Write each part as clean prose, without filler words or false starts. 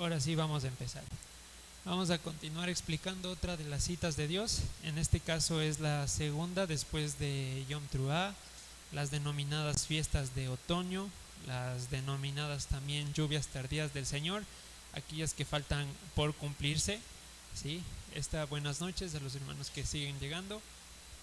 Ahora sí vamos a empezar. Vamos a continuar explicando otra de las citas de Dios. En este caso es la segunda después de Yom Teruah, las denominadas fiestas de otoño, las denominadas también lluvias tardías del Señor, aquellas que faltan por cumplirse. ¿Sí? Buenas noches a los hermanos que siguen llegando.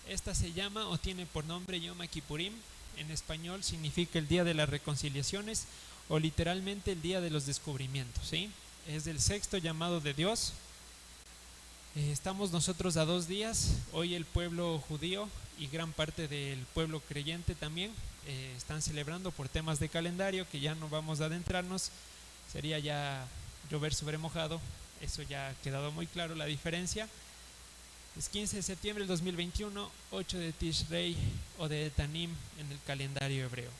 Esta se llama o tiene por nombre Yom Kippurim. En español significa el día de las reconciliaciones o literalmente el día de los descubrimientos, ¿sí? Es el sexto llamado de Dios. Estamos nosotros a 2 días. Hoy el pueblo judío y gran parte del pueblo creyente también están celebrando por temas de calendario que ya no vamos a adentrarnos. Sería ya llover sobre mojado. Eso ya ha quedado muy claro la diferencia. Es 15 de septiembre del 2021, 8 de Tishrei o de Etanim en el calendario hebreo.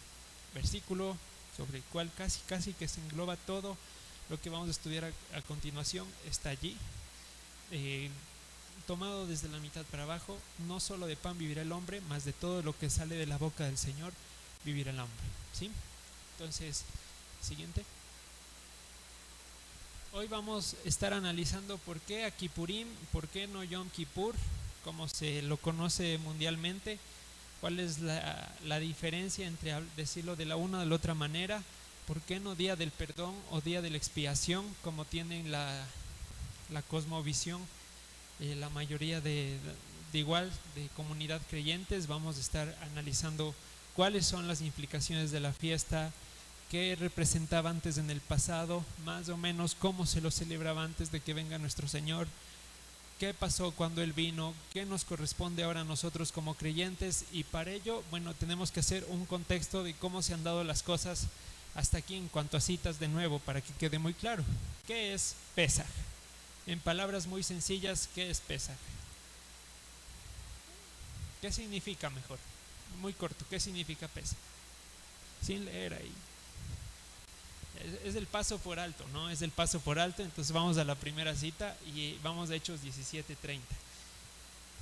Versículo sobre el cual casi que se engloba todo lo que vamos a estudiar a continuación está allí. Tomado desde la mitad para abajo: no solo de pan vivirá el hombre, mas de todo lo que sale de la boca del Señor vivirá el hombre. ¿Sí? Entonces, siguiente. Hoy vamos a estar analizando por qué a Kippurim, por qué no Yom Kippur, como se lo conoce mundialmente, cuál es la diferencia entre decirlo de la una o de la otra manera, por qué no día del perdón o día de la expiación, como tienen la cosmovisión la mayoría de comunidad creyentes. Vamos a estar analizando cuáles son las implicaciones de la fiesta, qué representaba antes en el pasado, más o menos cómo se lo celebraba antes de que venga nuestro Señor, qué pasó cuando Él vino, qué nos corresponde ahora a nosotros como creyentes. Y para ello, bueno, tenemos que hacer un contexto de cómo se han dado las cosas hasta aquí en cuanto a citas de nuevo, para que quede muy claro. ¿Qué es Pesaj? En palabras muy sencillas, ¿qué es Pesaj? ¿Qué significa mejor? Muy corto, ¿qué significa Pesaj? Sin leer ahí. Es el paso por alto, ¿no? Es el paso por alto. Entonces vamos a la primera cita y vamos a Hechos 17:30.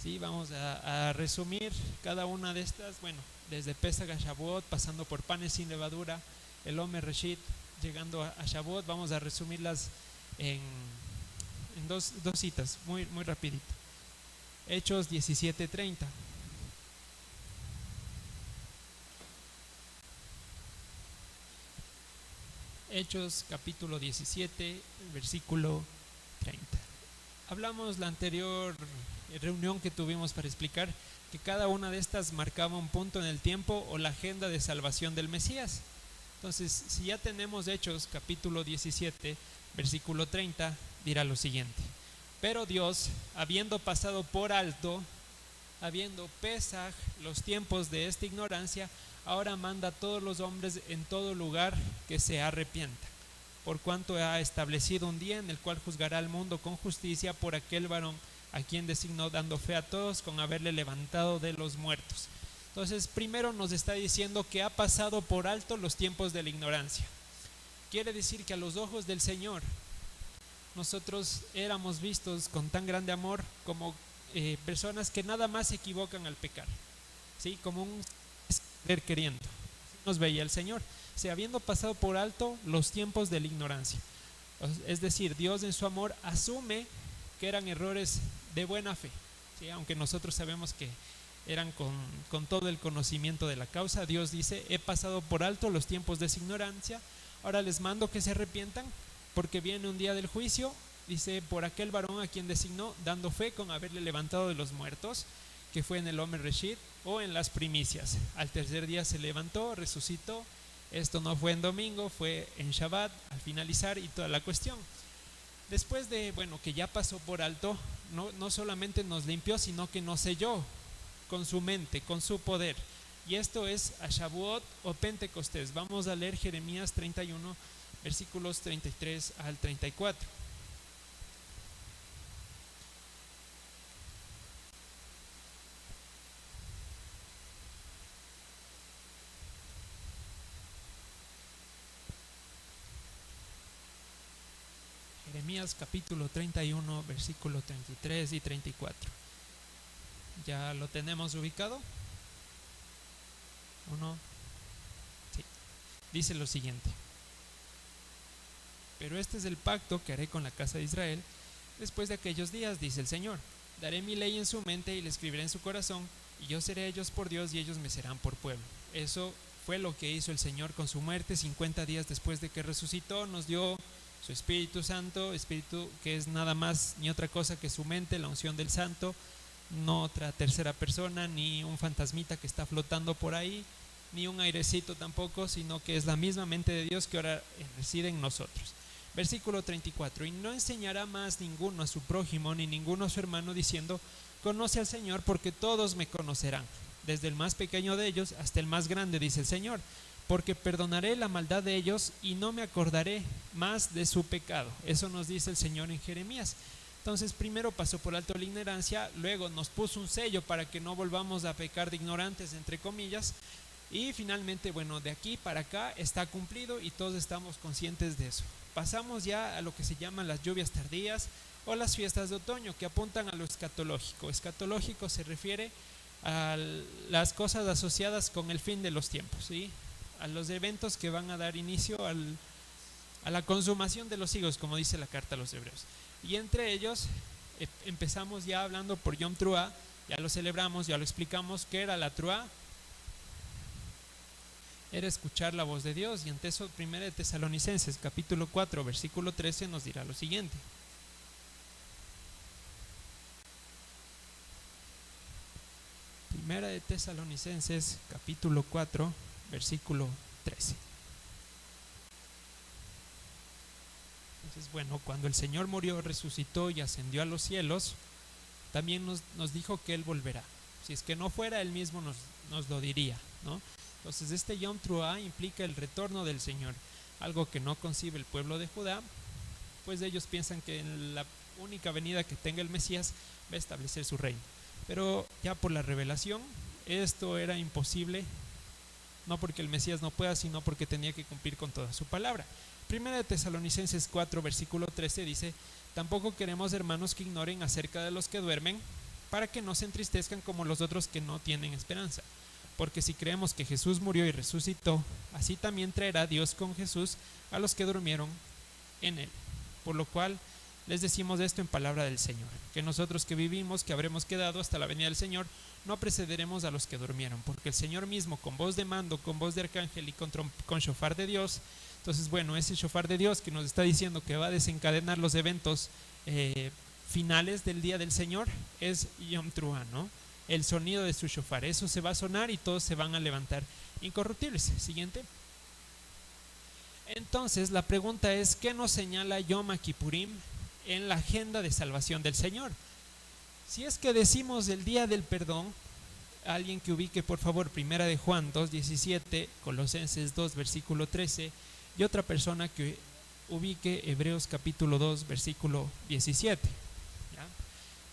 Sí, vamos a resumir cada una de estas. Bueno, desde Pesaj a Shavuot, pasando por panes sin levadura, el Omer Reshit, llegando a Shavuot. Vamos a resumirlas en dos citas, muy rapidito. Hechos 17:30. Hechos capítulo 17, versículo 30. Hablamos la anterior reunión que tuvimos para explicar que cada una de estas marcaba un punto en el tiempo o la agenda de salvación del Mesías. Entonces, si ya tenemos Hechos capítulo 17, versículo 30, dirá lo siguiente: pero Dios, habiendo pasado por alto, habiendo Pesaj los tiempos de esta ignorancia, ahora manda a todos los hombres en todo lugar que se arrepientan, por cuanto ha establecido un día en el cual juzgará al mundo con justicia por aquel varón a quien designó, dando fe a todos con haberle levantado de los muertos. Entonces, primero nos está diciendo que ha pasado por alto los tiempos de la ignorancia. Quiere decir que a los ojos del Señor nosotros éramos vistos con tan grande amor como personas que nada más se equivocan al pecar, ¿sí? Como un querer queriendo. Así nos veía el Señor, o sea, habiendo pasado por alto los tiempos de la ignorancia. Es decir, Dios en su amor asume que eran errores de buena fe, ¿sí? Aunque nosotros sabemos que eran con todo el conocimiento de la causa. Dios dice: he pasado por alto los tiempos de esa ignorancia, ahora les mando que se arrepientan, porque viene un día del juicio. Dice: por aquel varón a quien designó, dando fe con haberle levantado de los muertos, que fue en el Omer Reshit o en las primicias. Al tercer día se levantó, resucitó. Esto no fue en domingo, fue en Shabbat, al finalizar, y toda la cuestión. Después de, bueno, que ya pasó por alto, no solamente nos limpió, sino que nos selló con su mente, con su poder. Y esto es a Shavuot o Pentecostés. Vamos a leer Jeremías 31, versículos 33 al 34. Jeremías capítulo 31, versículo 33 y 34. ¿Ya lo tenemos ubicado? ¿O no? Sí. Dice lo siguiente: Pero este es el pacto que haré con la casa de Israel después de aquellos días, dice el Señor. Daré mi ley en su mente y la escribiré en su corazón, y yo seré ellos por Dios y ellos me serán por pueblo. Eso fue lo que hizo el Señor con su muerte. 50 días después de que resucitó, nos dio su Espíritu Santo, Espíritu que es nada más ni otra cosa que su mente, la unción del Santo, no otra tercera persona, ni un fantasmita que está flotando por ahí, ni un airecito tampoco, sino que es la misma mente de Dios que ahora reside en nosotros. Versículo 34, y no enseñará más ninguno a su prójimo, ni ninguno a su hermano, diciendo, conoce al Señor, porque todos me conocerán, desde el más pequeño de ellos hasta el más grande, dice el Señor, porque perdonaré la maldad de ellos y no me acordaré más de su pecado. Eso nos dice el Señor en Jeremías. Entonces primero pasó por alto la ignorancia, luego nos puso un sello para que no volvamos a pecar de ignorantes, entre comillas, y finalmente, bueno, de aquí para acá está cumplido y todos estamos conscientes de eso. Pasamos ya a lo que se llaman las lluvias tardías o las fiestas de otoño, que apuntan a lo escatológico. Escatológico se refiere a las cosas asociadas con el fin de los tiempos, ¿sí? A los eventos que van a dar inicio a la consumación de los siglos, como dice la carta a los hebreos. Y entre ellos empezamos ya hablando por Yom Teruah, ya lo celebramos, ya lo explicamos, ¿qué era la Teruah? Era escuchar la voz de Dios, y ante eso 1 de Tesalonicenses capítulo 4 versículo 13 nos dirá lo siguiente. Primera de Tesalonicenses capítulo 4 versículo 13. Entonces, bueno, cuando el Señor murió, resucitó y ascendió a los cielos, también nos dijo que Él volverá. Si es que no fuera, Él mismo nos lo diría, ¿no? Entonces este Yom Teruah implica el retorno del Señor, algo que no concibe el pueblo de Judá, pues ellos piensan que en la única venida que tenga el Mesías va a establecer su reino. Pero ya por la revelación, esto era imposible, no porque el Mesías no pueda, sino porque tenía que cumplir con toda su palabra. Primera de Tesalonicenses 4 versículo 13 dice, tampoco queremos, hermanos, que ignoren acerca de los que duermen, para que no se entristezcan como los otros que no tienen esperanza. Porque si creemos que Jesús murió y resucitó, así también traerá Dios con Jesús a los que durmieron en Él. Por lo cual les decimos esto en palabra del Señor, que nosotros que vivimos, que habremos quedado hasta la venida del Señor, no precederemos a los que durmieron, porque el Señor mismo, con voz de mando, con voz de arcángel y con shofar de Dios, entonces bueno, ese shofar de Dios que nos está diciendo que va a desencadenar los eventos finales del día del Señor, es Yom Teruah, ¿no? El sonido de su shofar, eso se va a sonar y todos se van a levantar incorruptibles. Siguiente. Entonces la pregunta es, ¿qué nos señala Yom Kippurim en la agenda de salvación del Señor? Si es que decimos el día del perdón, alguien que ubique por favor 1 de Juan 2:17, Colosenses 2 versículo 13, y otra persona que ubique Hebreos capítulo 2 versículo 17.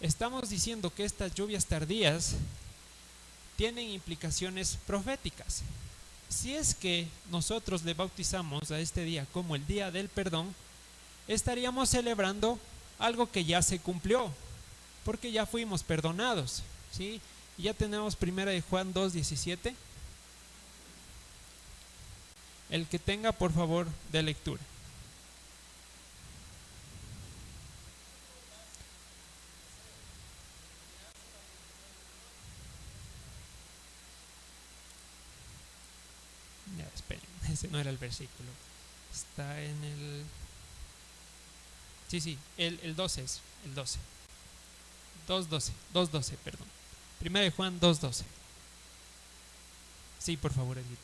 Estamos diciendo que estas lluvias tardías tienen implicaciones proféticas. Si es que nosotros le bautizamos a este día como el día del perdón, estaríamos celebrando algo que ya se cumplió, porque ya fuimos perdonados, ¿sí? Y ya tenemos 1 de Juan 2:17. El que tenga, por favor, de lectura. Ya, esperen, ese no era el versículo. Está en el... Sí, el 12 es, el 12. 2.12, perdón. 1 de Juan 2.12. Sí, por favor, Edith.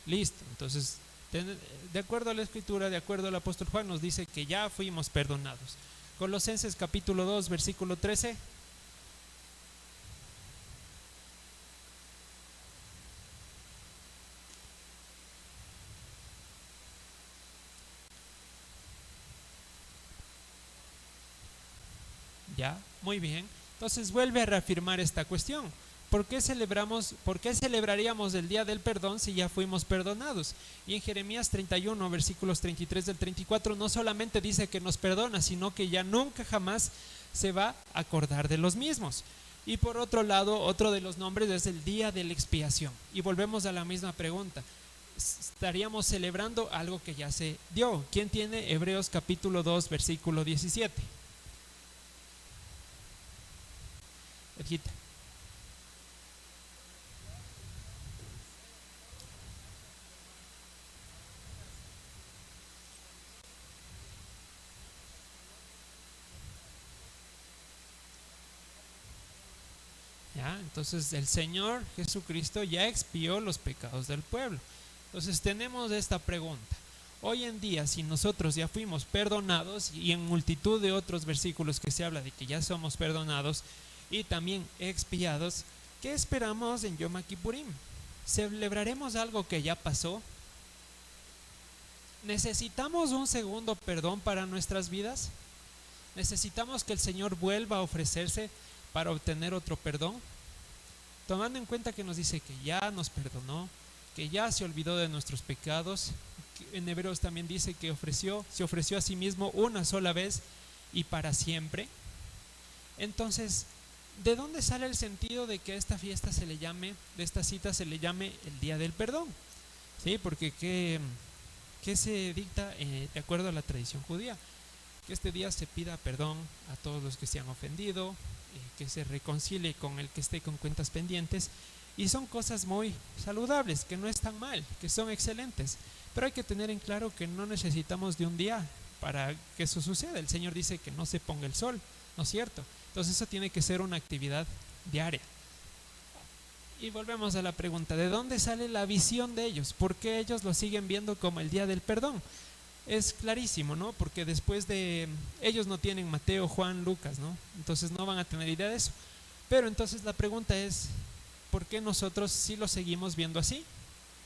Listo, entonces, de acuerdo a la escritura, de acuerdo al apóstol Juan, nos dice que ya fuimos perdonados. Colosenses capítulo 2, versículo 13. Ya, muy bien. Entonces vuelve a reafirmar esta cuestión. ¿Por qué celebraríamos el día del perdón si ya fuimos perdonados? Y en Jeremías 31, versículos 33 del 34, no solamente dice que nos perdona, sino que ya nunca jamás se va a acordar de los mismos. Y por otro lado, otro de los nombres es el día de la expiación. Y volvemos a la misma pregunta. Estaríamos celebrando algo que ya se dio. ¿Quién tiene Hebreos capítulo 2, versículo 17? Edgita. ¿Ya? Entonces el Señor Jesucristo ya expió los pecados del pueblo. Entonces tenemos esta pregunta. Hoy en día, si nosotros ya fuimos perdonados, y en multitud de otros versículos que se habla de que ya somos perdonados y también expiados, ¿qué esperamos en Yom Kippurim? ¿Celebraremos algo que ya pasó? ¿Necesitamos un segundo perdón para nuestras vidas? ¿Necesitamos que el Señor vuelva a ofrecerse para obtener otro perdón? Tomando en cuenta que nos dice que ya nos perdonó, que ya se olvidó de nuestros pecados. En Hebreos también dice que se ofreció a sí mismo una sola vez y para siempre. Entonces, ¿de dónde sale el sentido de que esta fiesta se le llame, de esta cita se le llame el Día del Perdón? ¿Sí? Porque ¿qué se dicta de acuerdo a la tradición judía? Que este día se pida perdón a todos los que se han ofendido, que se reconcilie con el que esté con cuentas pendientes. Y son cosas muy saludables, que no están mal, que son excelentes. Pero hay que tener en claro que no necesitamos de un día para que eso suceda. El Señor dice que no se ponga el sol, ¿no es cierto? Entonces eso tiene que ser una actividad diaria. Y volvemos a la pregunta, ¿de dónde sale la visión de ellos? ¿Por qué ellos lo siguen viendo como el día del perdón? Es clarísimo, ¿no? Porque después de ellos no tienen Mateo, Juan, Lucas, ¿no? Entonces no van a tener idea de eso. Pero entonces la pregunta es, ¿por qué nosotros sí lo seguimos viendo así?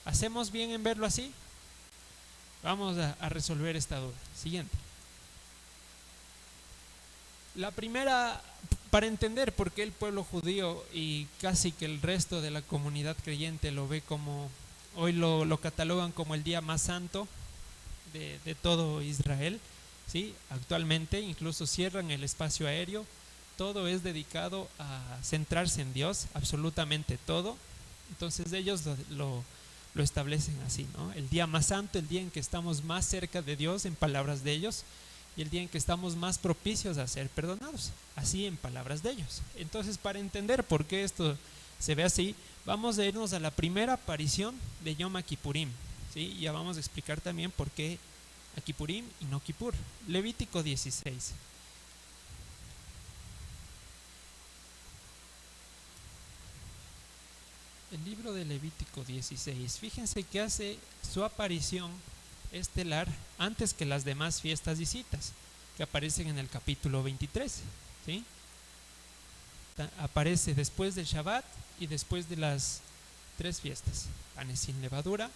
¿Hacemos bien en verlo así? Vamos a resolver esta duda. Siguiente. La primera, para entender por qué el pueblo judío y casi que el resto de la comunidad creyente lo ve como, hoy lo catalogan como el día más santo de todo Israel, ¿sí? Actualmente incluso cierran el espacio aéreo, todo es dedicado a centrarse en Dios, absolutamente todo. Entonces ellos lo establecen así, ¿no? El día más santo, el día en que estamos más cerca de Dios, en palabras de ellos, y el día en que estamos más propicios a ser perdonados, así en palabras de ellos. Entonces, para entender por qué esto se ve así, vamos a irnos a la primera aparición de Yom Kippurim, ¿sí? Ya vamos a explicar también por qué a Kippurim y no Kippur. Levítico 16. El libro de Levítico 16, fíjense que hace su aparición estelar antes que las demás fiestas y citas que aparecen en el capítulo 23, ¿sí? Aparece después del Shabbat y después de las tres fiestas, panes sin levadura,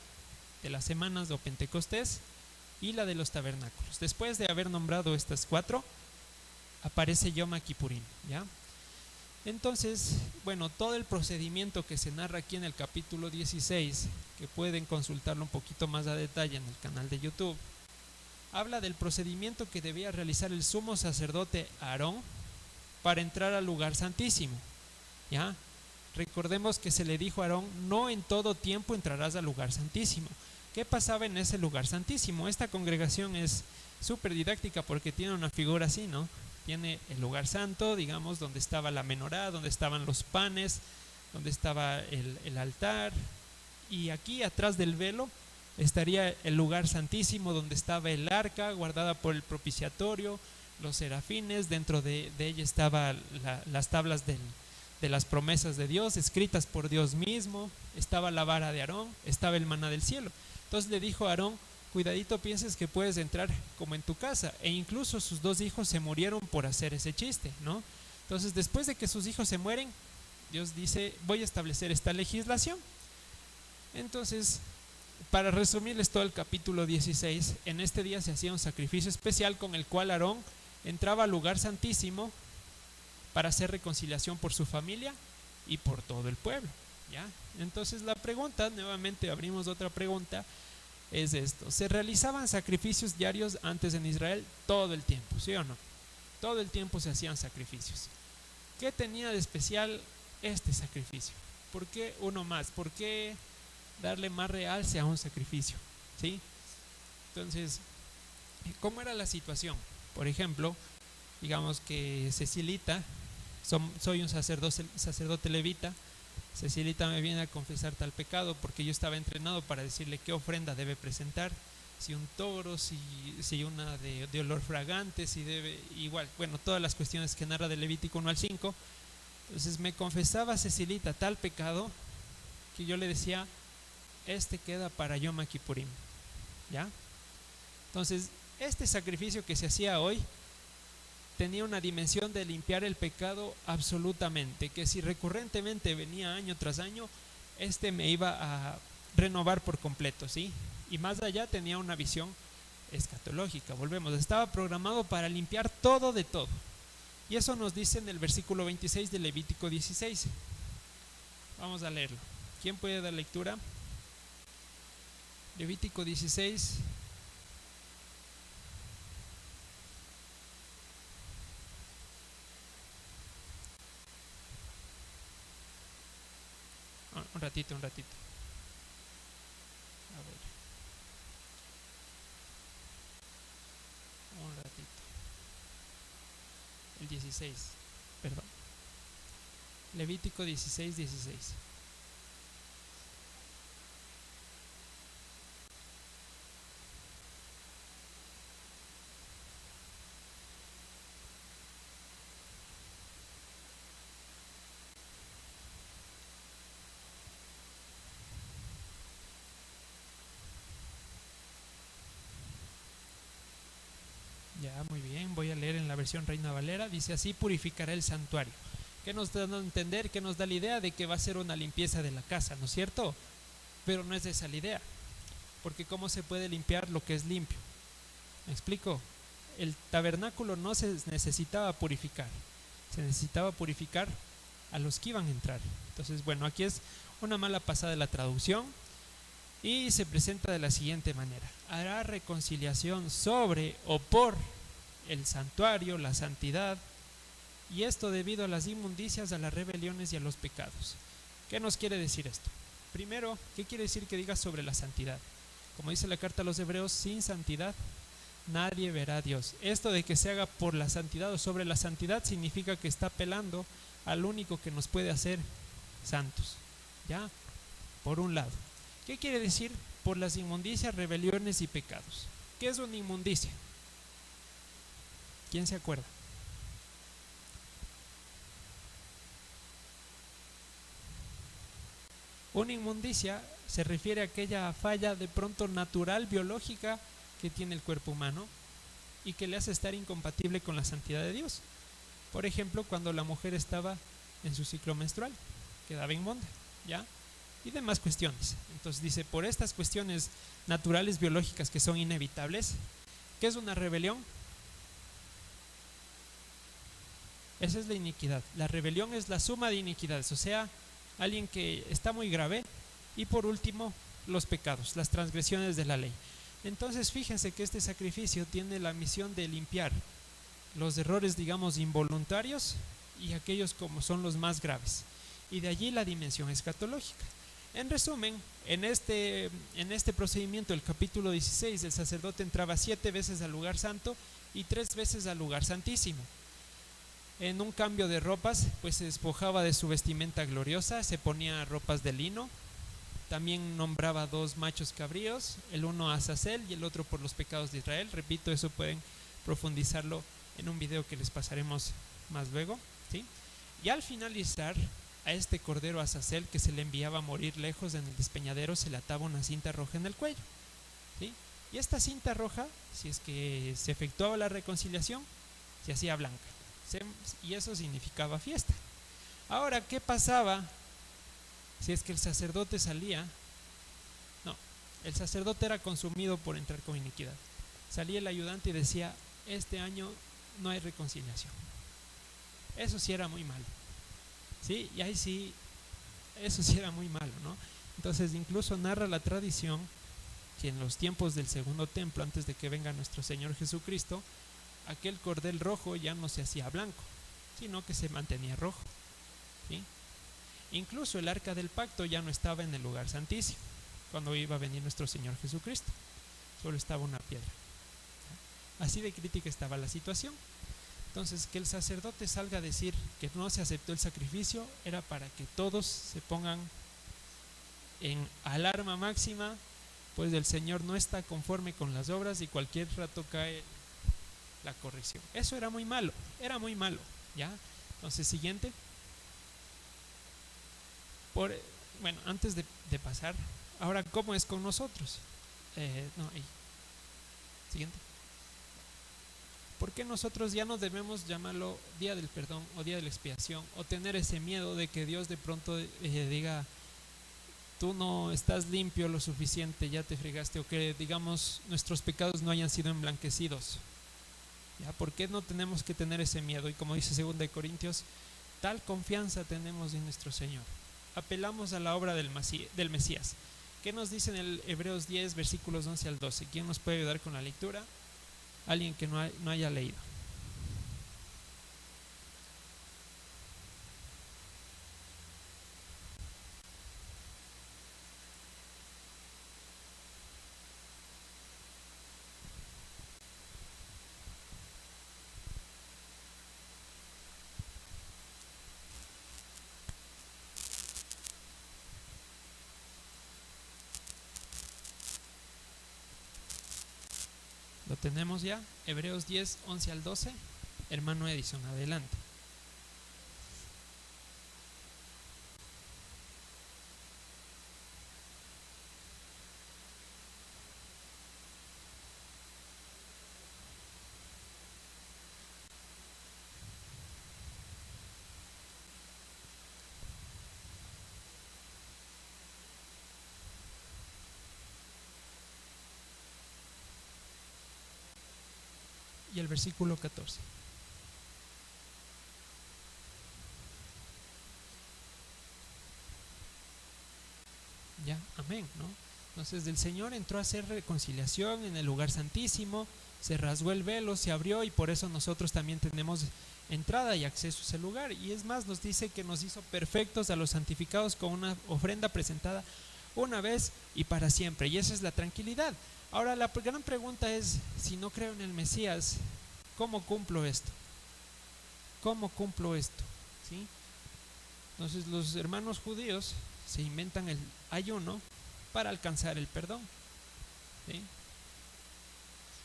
de las semanas de Pentecostés y la de los tabernáculos. Después de haber nombrado estas cuatro, aparece Yom Kippurim, ¿ya? Entonces, bueno, todo el procedimiento que se narra aquí en el capítulo 16, que pueden consultarlo un poquito más a detalle en el canal de YouTube, habla del procedimiento que debía realizar el sumo sacerdote Aarón para entrar al lugar santísimo, ¿ya? Recordemos que se le dijo a Aarón, no en todo tiempo entrarás al lugar santísimo. ¿Qué pasaba en ese lugar santísimo? Esta congregación es súper didáctica porque tiene una figura así, ¿no? Tiene el lugar santo, digamos, donde estaba la menorá, donde estaban los panes, donde estaba el altar, y aquí atrás del velo estaría el lugar santísimo, donde estaba el arca guardada por el propiciatorio, los serafines, dentro de ella estaban las tablas de las promesas de Dios, escritas por Dios mismo, estaba la vara de Aarón, estaba el maná del cielo. Entonces le dijo a Aarón, cuidadito pienses que puedes entrar como en tu casa, e incluso sus dos hijos se murieron por hacer ese chiste, ¿no? Entonces después de que sus hijos se mueren, Dios dice, voy a establecer esta legislación. Entonces, para resumirles todo el capítulo 16, en este día se hacía un sacrificio especial con el cual Aarón entraba al lugar santísimo para hacer reconciliación por su familia y por todo el pueblo, ¿ya? Entonces la pregunta, nuevamente abrimos otra pregunta, es esto: ¿se realizaban sacrificios diarios antes en Israel? Todo el tiempo, ¿sí o no? Todo el tiempo se hacían sacrificios. ¿Qué tenía de especial este sacrificio? ¿Por qué uno más? ¿Por qué darle más realce a un sacrificio? ¿Sí? Entonces, ¿cómo era la situación? Por ejemplo, digamos que Cecilita, soy un sacerdote levita, Cecilita me viene a confesar tal pecado porque yo estaba entrenado para decirle qué ofrenda debe presentar, si un toro, si una de olor fragante, si debe, igual, bueno, todas las cuestiones que narra de Levítico 1 al 5. Entonces me confesaba Cecilita tal pecado que yo le decía, este queda para Yom Kippurim, ¿ya? Entonces, este sacrificio que se hacía hoy tenía una dimensión de limpiar el pecado absolutamente, que si recurrentemente venía año tras año, este me iba a renovar por completo, ¿sí? Y más allá tenía una visión escatológica, volvemos, estaba programado para limpiar todo de todo. Y eso nos dice en el versículo 26 de Levítico 16. Vamos a leerlo. ¿Quién puede dar lectura? Levítico 16. Un ratito. A ver. Un ratito. El 16. Perdón. Levítico 16. Ya, muy bien, voy a leer en la versión Reina Valera. Dice así: purificará el santuario. ¿Qué nos da a entender? ¿Qué nos da la idea de que va a ser una limpieza de la casa, ¿no es cierto? Pero no es esa la idea, porque ¿cómo se puede limpiar lo que es limpio? ¿Me explico? El tabernáculo no se necesitaba purificar, se necesitaba purificar a los que iban a entrar. Entonces, bueno, aquí es una mala pasada de la traducción y se presenta de la siguiente manera: hará reconciliación sobre o por el santuario, la santidad, y esto debido a las inmundicias, a las rebeliones y a los pecados. ¿Qué nos quiere decir esto? Primero, ¿qué quiere decir que diga sobre la santidad? Como dice la carta a los Hebreos, sin santidad nadie verá a Dios. Esto de que se haga por la santidad o sobre la santidad significa que está apelando al único que nos puede hacer santos, ¿ya? Por un lado. ¿Qué quiere decir por las inmundicias, rebeliones y pecados? ¿Qué es una inmundicia? ¿Quién se acuerda? Una inmundicia se refiere a aquella falla de pronto natural, biológica, que tiene el cuerpo humano y que le hace estar incompatible con la santidad de Dios. Por ejemplo, cuando la mujer estaba en su ciclo menstrual, quedaba inmunda, ¿ya? Y demás cuestiones. Entonces dice, por estas cuestiones naturales, biológicas, que son inevitables, ¿qué es una rebelión? Esa es la iniquidad. La rebelión es la suma de iniquidades, o sea, alguien que está muy grave. Y por último, los pecados, las transgresiones de la ley. Entonces fíjense que este sacrificio tiene la misión de limpiar los errores, digamos, involuntarios y aquellos como son los más graves. Y de allí la dimensión escatológica. En resumen, en este procedimiento, el capítulo 16, el sacerdote entraba 7 veces al lugar santo y 3 veces al lugar santísimo. En un cambio de ropas, pues se despojaba de su vestimenta gloriosa, se ponía ropas de lino. También nombraba 2 machos cabríos, el uno a Azazel y el otro por los pecados de Israel. Repito, eso pueden profundizarlo en un video que les pasaremos más luego, ¿sí? Y al finalizar, a este cordero Azazel, que se le enviaba a morir lejos en el despeñadero, se le ataba una cinta roja en el cuello, ¿sí? Y esta cinta roja, si es que se efectuaba la reconciliación, se hacía blanca, y eso significaba fiesta. Ahora, ¿qué pasaba si es que el sacerdote salía? No, el sacerdote era consumido por entrar con iniquidad. Salía el ayudante y decía, este año no hay reconciliación. Eso sí era muy malo, ¿sí? Y ahí sí, eso sí era muy malo, ¿no? Entonces incluso narra la tradición que en los tiempos del segundo templo, antes de que venga nuestro Señor Jesucristo, aquel cordel rojo ya no se hacía blanco, sino que se mantenía rojo, ¿sí? Incluso el arca del pacto ya no estaba en el lugar santísimo cuando iba a venir nuestro Señor Jesucristo, solo estaba una piedra. Así de crítica estaba la situación. Entonces, que el sacerdote salga a decir que no se aceptó el sacrificio era para que todos se pongan en alarma máxima, pues el Señor no está conforme con las obras y cualquier rato cae la corrección. Eso era muy malo, ¿ya? Entonces, siguiente. Bueno, antes de pasar, ahora, ¿cómo es con nosotros? Siguiente. ¿Por qué nosotros ya no debemos llamarlo día del perdón o día de la expiación o tener ese miedo de que Dios de pronto diga, tú no estás limpio lo suficiente, ya te fregaste, o que digamos nuestros pecados no hayan sido emblanquecidos? ¿Ya? ¿Por qué no tenemos que tener ese miedo? Y como dice 2 de Corintios, tal confianza tenemos en nuestro Señor. Apelamos a la obra del Mesías. ¿Qué nos dice en el Hebreos 10, versículos 11 al 12? ¿Quién nos puede ayudar con la lectura? Alguien que no haya leído. ¿Lo tenemos ya? Hebreos 10, 11 al 12. Hermano Edison, adelante. Y el versículo 14. Ya, amén, ¿no? Entonces el Señor entró a hacer reconciliación en el lugar santísimo, se rasgó el velo, se abrió, y por eso nosotros también tenemos entrada y acceso a ese lugar. Y es más, nos dice que nos hizo perfectos a los santificados con una ofrenda presentada una vez y para siempre. Y esa es la tranquilidad. Ahora la gran pregunta es, si no creo en el Mesías, ¿cómo cumplo esto? ¿Cómo cumplo esto? ¿Sí? Entonces los hermanos judíos se inventan el ayuno para alcanzar el perdón, ¿sí?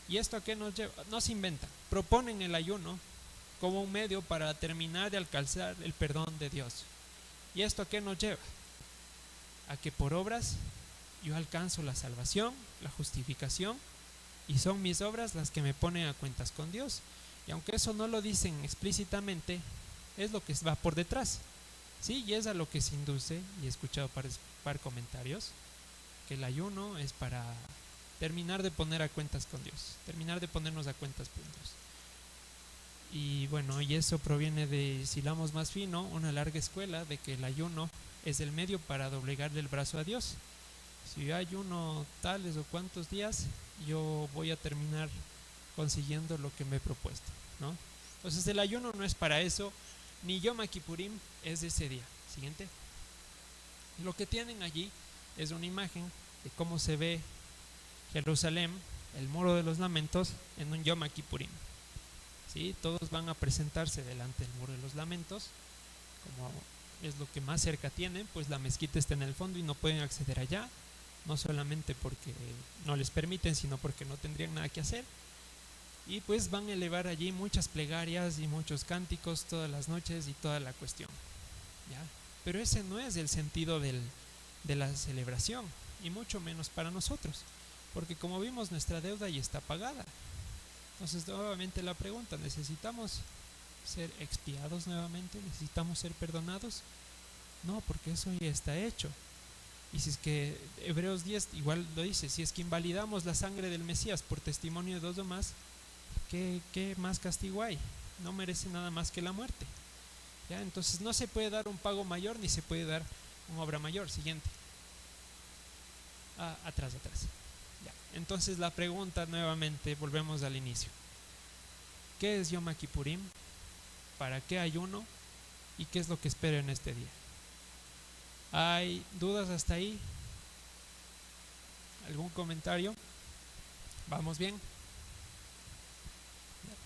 ¿Y esto a qué nos lleva? No se inventan, proponen el ayuno como un medio para terminar de alcanzar el perdón de Dios. ¿Y esto a qué nos lleva? A que por obras yo alcanzo la salvación, la justificación, y son mis obras las que me ponen a cuentas con Dios. Y aunque eso no lo dicen explícitamente, es lo que va por detrás, ¿sí? Y es a lo que se induce, y he escuchado par comentarios, que el ayuno es para terminar de poner a cuentas con Dios, terminar de ponernos a cuentas con Dios. Y bueno, y eso proviene de, si hablamos más fino, una larga escuela de que el ayuno es el medio para doblegarle el brazo a Dios. Si yo ayuno tales o cuantos días, yo voy a terminar consiguiendo lo que me he propuesto, ¿no? Entonces el ayuno no es para eso, ni Yom Kippurim es de ese día. Siguiente. Lo que tienen allí es una imagen de cómo se ve Jerusalén, el muro de los lamentos, en un Yom Kippurim. ¿Sí? Todos van a presentarse delante del muro de los lamentos, como es lo que más cerca tienen, pues la mezquita está en el fondo y no pueden acceder allá, no solamente porque no les permiten, sino porque no tendrían nada que hacer. Y pues van a elevar allí muchas plegarias y muchos cánticos todas las noches y toda la cuestión, ¿ya? Pero ese no es el sentido de la celebración, y mucho menos para nosotros, porque como vimos, nuestra deuda ya está pagada. Entonces nuevamente la pregunta, ¿necesitamos ser expiados nuevamente? ¿Necesitamos ser perdonados? No, porque eso ya está hecho. Y si es que Hebreos 10 igual lo dice, si es que invalidamos la sangre del Mesías por testimonio de dos o más, ¿qué más castigo hay? No merece nada más que la muerte, ¿ya? Entonces no se puede dar un pago mayor ni se puede dar una obra mayor. Siguiente. Atrás. Ya. Entonces la pregunta nuevamente, volvemos al inicio. ¿Qué es Yom Kippurim? para qué ayuno y qué es lo que espero en este día. ¿Hay dudas hasta ahí? ¿Algún comentario? ¿Vamos bien?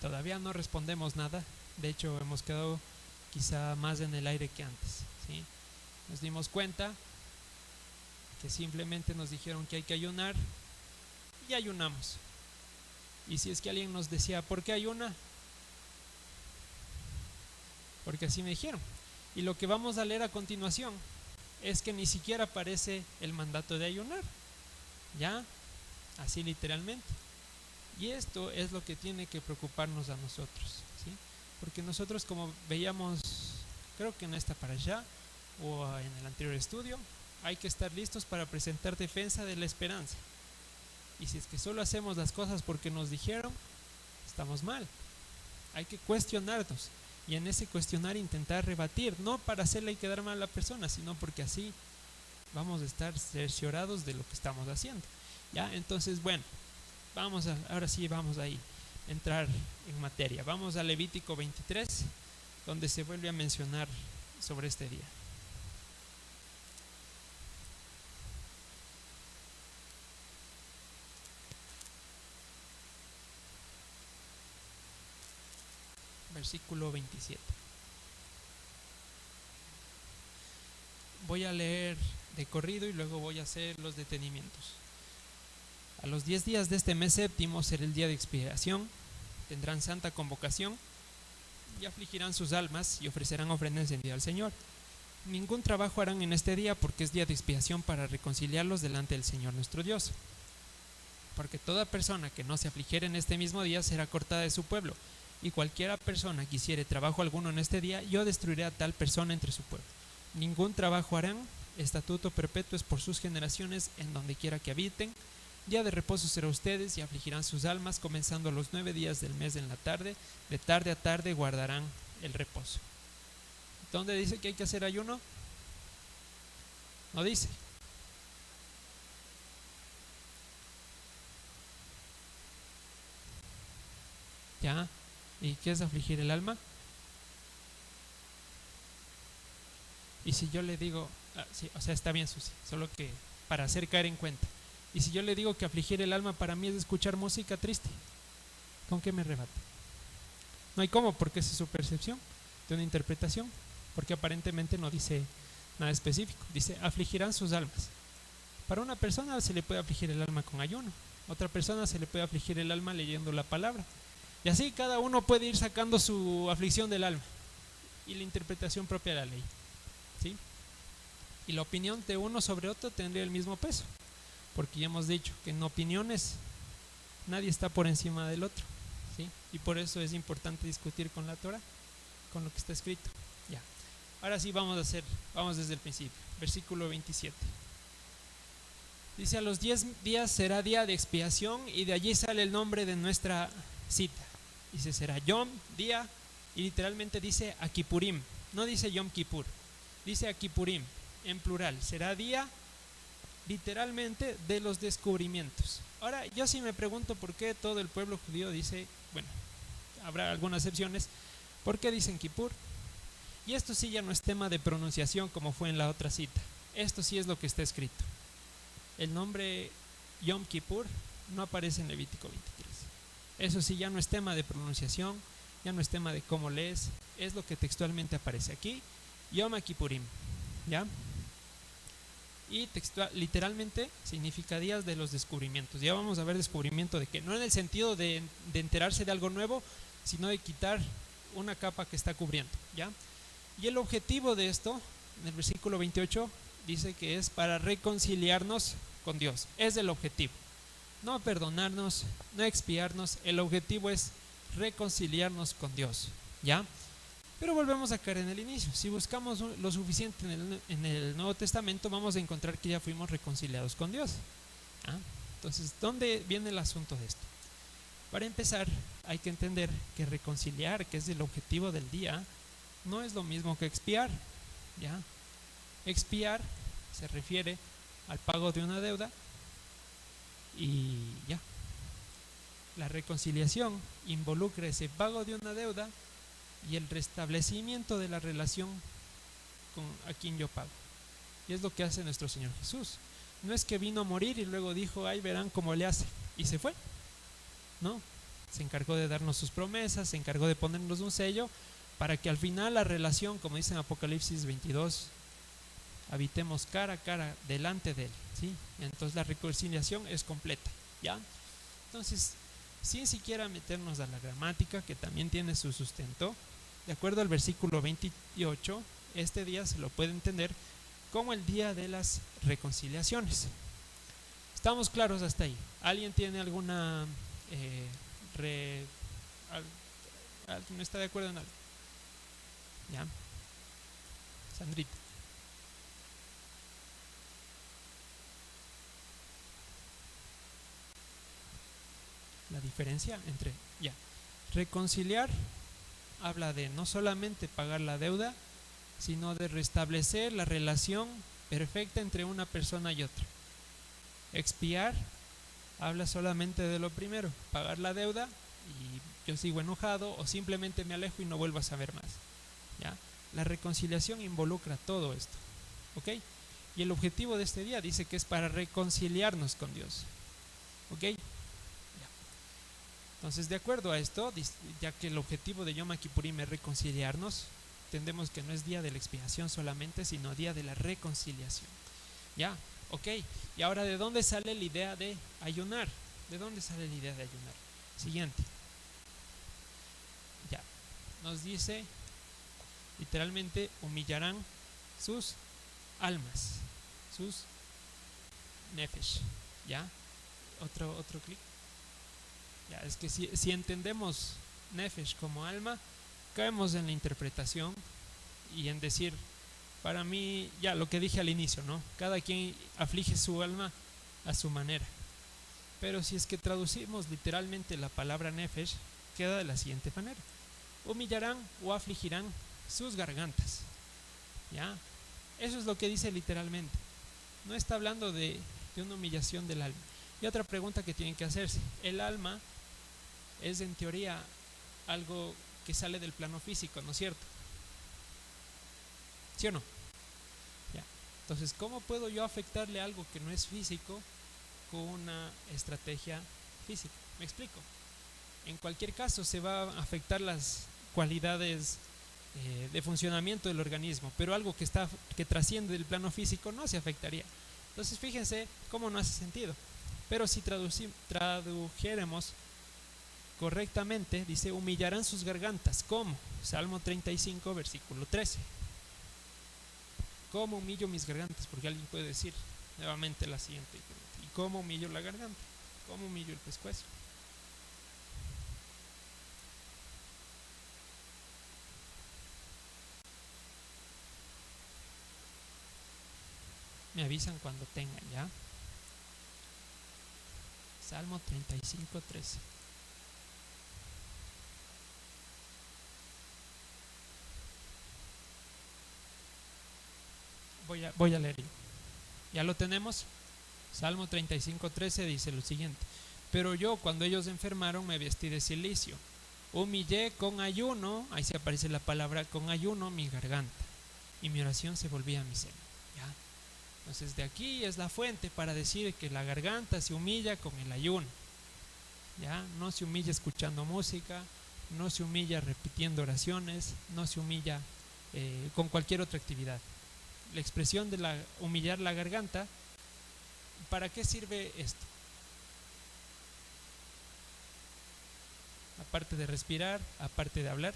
Todavía no respondemos nada. De hecho, hemos quedado quizá más en el aire que antes, ¿sí? Nos dimos cuenta que simplemente nos dijeron que hay que ayunar y ayunamos. Y si es que alguien nos decía, ¿por qué ayuna? Porque así me dijeron. Y lo que vamos a leer a continuación es que ni siquiera aparece el mandato de ayunar, ¿ya? Así literalmente. Y esto es lo que tiene que preocuparnos a nosotros, ¿sí? Porque nosotros, como veíamos, creo que en esta parashá o en el anterior estudio, hay que estar listos para presentar defensa de la esperanza. Y si es que solo hacemos las cosas porque nos dijeron, estamos mal. Hay que cuestionarnos y en ese cuestionar intentar rebatir, no para hacerle quedar mal a la persona, sino porque así vamos a estar cerciorados de lo que estamos haciendo, ¿ya? Entonces, bueno, ahora sí vamos a entrar en materia. Vamos a Levítico 23, donde se vuelve a mencionar sobre este día. Versículo 27. Voy a leer de corrido y luego voy a hacer los detenimientos. A los 10 días de este mes séptimo será el día de expiación. Tendrán santa convocación y afligirán sus almas y ofrecerán ofrenda encendida al Señor. Ningún trabajo harán en este día porque es día de expiación para reconciliarlos delante del Señor nuestro Dios. Porque toda persona que no se afligiere en este mismo día será cortada de su pueblo. Y cualquiera persona que hiciere trabajo alguno en este día, yo destruiré a tal persona entre su pueblo. Ningún trabajo harán, estatuto perpetuo es por sus generaciones en donde quiera que habiten. Día de reposo será ustedes y afligirán sus almas, comenzando los 9 días del mes en la tarde. De tarde a tarde guardarán el reposo. ¿Dónde dice que hay que hacer ayuno? No dice. ¿Ya? ¿Y qué es afligir el alma? Y si yo le digo, sí, o sea, está bien, Susi, solo que para hacer caer en cuenta. Y si yo le digo que afligir el alma para mí es escuchar música triste, ¿con qué me rebate? No hay cómo, porque esa es su percepción de una interpretación, porque aparentemente no dice nada específico. Dice, afligirán sus almas. Para una persona se le puede afligir el alma con ayuno, otra persona se le puede afligir el alma leyendo la palabra. Y así cada uno puede ir sacando su aflicción del alma y la interpretación propia de la ley, ¿sí? Y la opinión de uno sobre otro tendría el mismo peso, porque ya hemos dicho que en opiniones nadie está por encima del otro, ¿sí? Y por eso es importante discutir con la Torah, con lo que está escrito. Ya. Ahora sí vamos desde el principio, versículo 27. Dice, a los 10 días será día de expiación, y de allí sale el nombre de nuestra cita. Dice, será Yom, día, y literalmente dice Akipurim, no dice Yom Kippur, dice Akipurim, en plural, será día literalmente de los descubrimientos. Ahora, yo sí me pregunto por qué todo el pueblo judío dice, bueno, habrá algunas excepciones, ¿por qué dicen Kippur? Y esto sí ya no es tema de pronunciación como fue en la otra cita, esto sí es lo que está escrito. El nombre Yom Kippur no aparece en Levítico 23. Eso sí ya no es tema de pronunciación, ya no es tema de cómo lees, es lo que textualmente aparece aquí, Yom Kippurim, ¿ya? Y literalmente significa días de los descubrimientos. Ya vamos a ver descubrimiento de qué, no en el sentido de enterarse de algo nuevo, sino de quitar una capa que está cubriendo, ¿ya? Y el objetivo de esto, en el versículo 28, dice que es para reconciliarnos con Dios. Es el objetivo. No perdonarnos, no expiarnos, el objetivo es reconciliarnos con Dios, ¿ya? Pero volvemos a caer en el inicio. Si buscamos lo suficiente en el Nuevo Testamento, vamos a encontrar que ya fuimos reconciliados con Dios, ¿ah? Entonces, ¿dónde viene el asunto de esto? Para empezar, hay que entender que reconciliar, que es el objetivo del día, no es lo mismo que expiar, ¿ya? Expiar se refiere al pago de una deuda y ya. La reconciliación involucra ese pago de una deuda y el restablecimiento de la relación con a quien yo pago. Y es lo que hace nuestro Señor Jesús. No es que vino a morir y luego dijo, ay, verán cómo le hace, y se fue. No, se encargó de darnos sus promesas, se encargó de ponernos un sello para que al final la relación, como dice en Apocalipsis 22, habitemos cara a cara delante de Él, ¿sí? Entonces la reconciliación es completa, ¿ya? Entonces, sin siquiera meternos a la gramática, que también tiene su sustento, de acuerdo al versículo 28, este día se lo puede entender como el día de las reconciliaciones. ¿Estamos claros hasta ahí? ¿Alguien tiene alguna... ¿alguien no está de acuerdo en algo? ¿Ya? Sandrita. La diferencia entre, ya, reconciliar habla de no solamente pagar la deuda, sino de restablecer la relación perfecta entre una persona y otra. Expiar habla solamente de lo primero, pagar la deuda y yo sigo enojado o simplemente me alejo y no vuelvo a saber más. ¿Ya? La reconciliación involucra todo esto, ¿ok? Y el objetivo de este día dice que es para reconciliarnos con Dios, ¿ok? Ya. Entonces, de acuerdo a esto, ya que el objetivo de Yom Kippurim es reconciliarnos, entendemos que no es día de la expiación solamente, sino día de la reconciliación. ¿Ya? Ok, y ahora, ¿de dónde sale la idea de ayunar? ¿De dónde sale la idea de ayunar? Siguiente. Ya, nos dice, literalmente, humillarán sus almas, sus nefesh. ¿Ya? Otro clic. Ya, es que si entendemos nefesh como alma, caemos en la interpretación y en decir, para mí, ya lo que dije al inicio, ¿no? Cada quien aflige su alma a su manera. Pero si es que traducimos literalmente la palabra nefesh, queda de la siguiente manera: humillarán o afligirán sus gargantas. ¿Ya? Eso es lo que dice literalmente. No está hablando de una humillación del alma. Y otra pregunta que tienen que hacerse: el alma es en teoría algo que sale del plano físico, ¿no es cierto? ¿Sí o no? Ya. Entonces, ¿cómo puedo yo afectarle algo que no es físico con una estrategia física? ¿Me explico? En cualquier caso se va a afectar las cualidades de funcionamiento del organismo, pero algo que trasciende del plano físico no se afectaría. Entonces, fíjense cómo no hace sentido. Pero si tradujéramos correctamente, dice, humillarán sus gargantas. ¿Cómo? Salmo 35, versículo 13. ¿Cómo humillo mis gargantas? Porque alguien puede decir nuevamente la siguiente: ¿y cómo humillo la garganta? ¿Cómo humillo el pescuezo? Me avisan cuando tengan, ¿ya? Salmo 35, 13. Voy a leer. ¿Ya lo tenemos? Salmo 35, 13 dice lo siguiente: pero yo, cuando ellos enfermaron, me vestí de cilicio, humillé con ayuno, ahí se aparece la palabra con ayuno, mi garganta, y mi oración se volvía a mi seno. ¿Ya? Entonces, de aquí es la fuente para decir que la garganta se humilla con el ayuno. ¿Ya? No se humilla escuchando música, no se humilla repitiendo oraciones, no se humilla con cualquier otra actividad. La expresión de humillar la garganta, ¿para qué sirve esto? Aparte de respirar, aparte de hablar.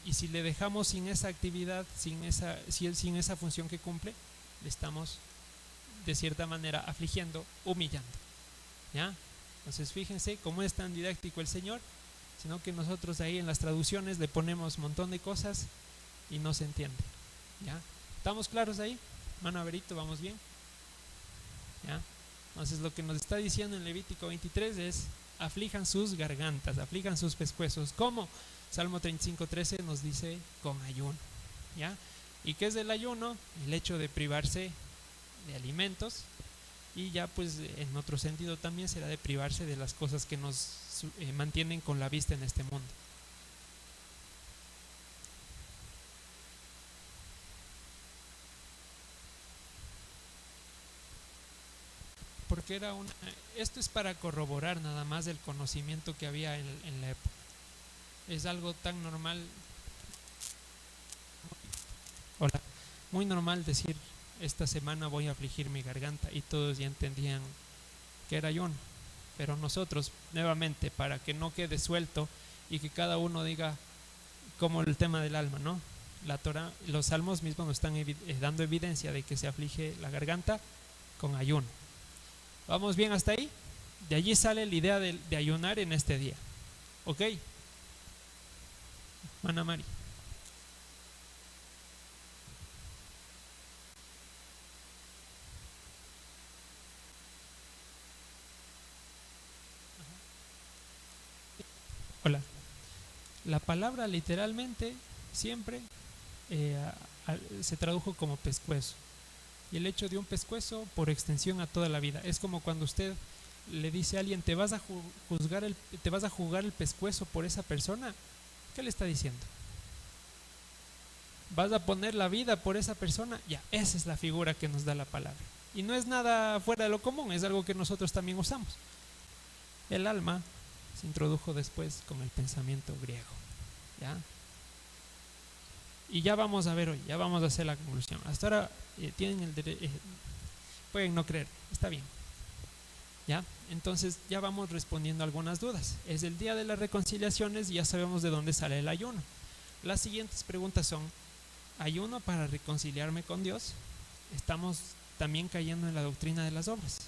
Y si le dejamos sin esa actividad, sin esa función que cumple, le estamos de cierta manera afligiendo, humillando. ¿Ya? Entonces, fíjense cómo es tan didáctico el Señor, sino que nosotros ahí en las traducciones le ponemos un montón de cosas y no se entiende. ¿Ya? ¿Estamos claros ahí? Hermano Averito, ¿vamos bien? ¿Ya? Entonces, lo que nos está diciendo en Levítico 23 es: aflijan sus gargantas, aflijan sus pescuezos. ¿Cómo? Salmo 35, 13 nos dice: con ayuno. ¿Ya? ¿Y qué es el ayuno? El hecho de privarse de alimentos y ya pues en otro sentido también será de privarse de las cosas que nos mantienen con la vista en este mundo. Porque esto es para corroborar nada más del conocimiento que había en la época. Es algo tan normal, hola, muy normal decir: esta semana voy a afligir mi garganta, y todos ya entendían que era ayuno. Pero nosotros, nuevamente, para que no quede suelto y que cada uno diga, como el tema del alma, ¿no? La Torah, los salmos mismos nos están dando evidencia de que se aflige la garganta con ayuno. ¿Vamos bien hasta ahí? De allí sale la idea de ayunar en este día. ¿Ok? Mana Mari. Hola. La palabra literalmente siempre se tradujo como pescuezo. Y el hecho de un pescuezo por extensión a toda la vida. Es como cuando usted le dice a alguien: te vas a jugar el pescuezo por esa persona. ¿Qué le está diciendo? ¿Vas a poner la vida por esa persona? Ya, esa es la figura que nos da la palabra. Y no es nada fuera de lo común, es algo que nosotros también usamos. El alma se introdujo después con el pensamiento griego. ¿Ya? Y ya vamos a ver hoy, ya vamos a hacer la conclusión. Hasta ahora tienen el derecho, pueden no creer, está bien. ¿Ya? Entonces ya vamos respondiendo algunas dudas. Es el día de las reconciliaciones y ya sabemos de dónde sale el ayuno. Las siguientes preguntas son: ¿ayuno para reconciliarme con Dios? Estamos también cayendo en la doctrina de las obras,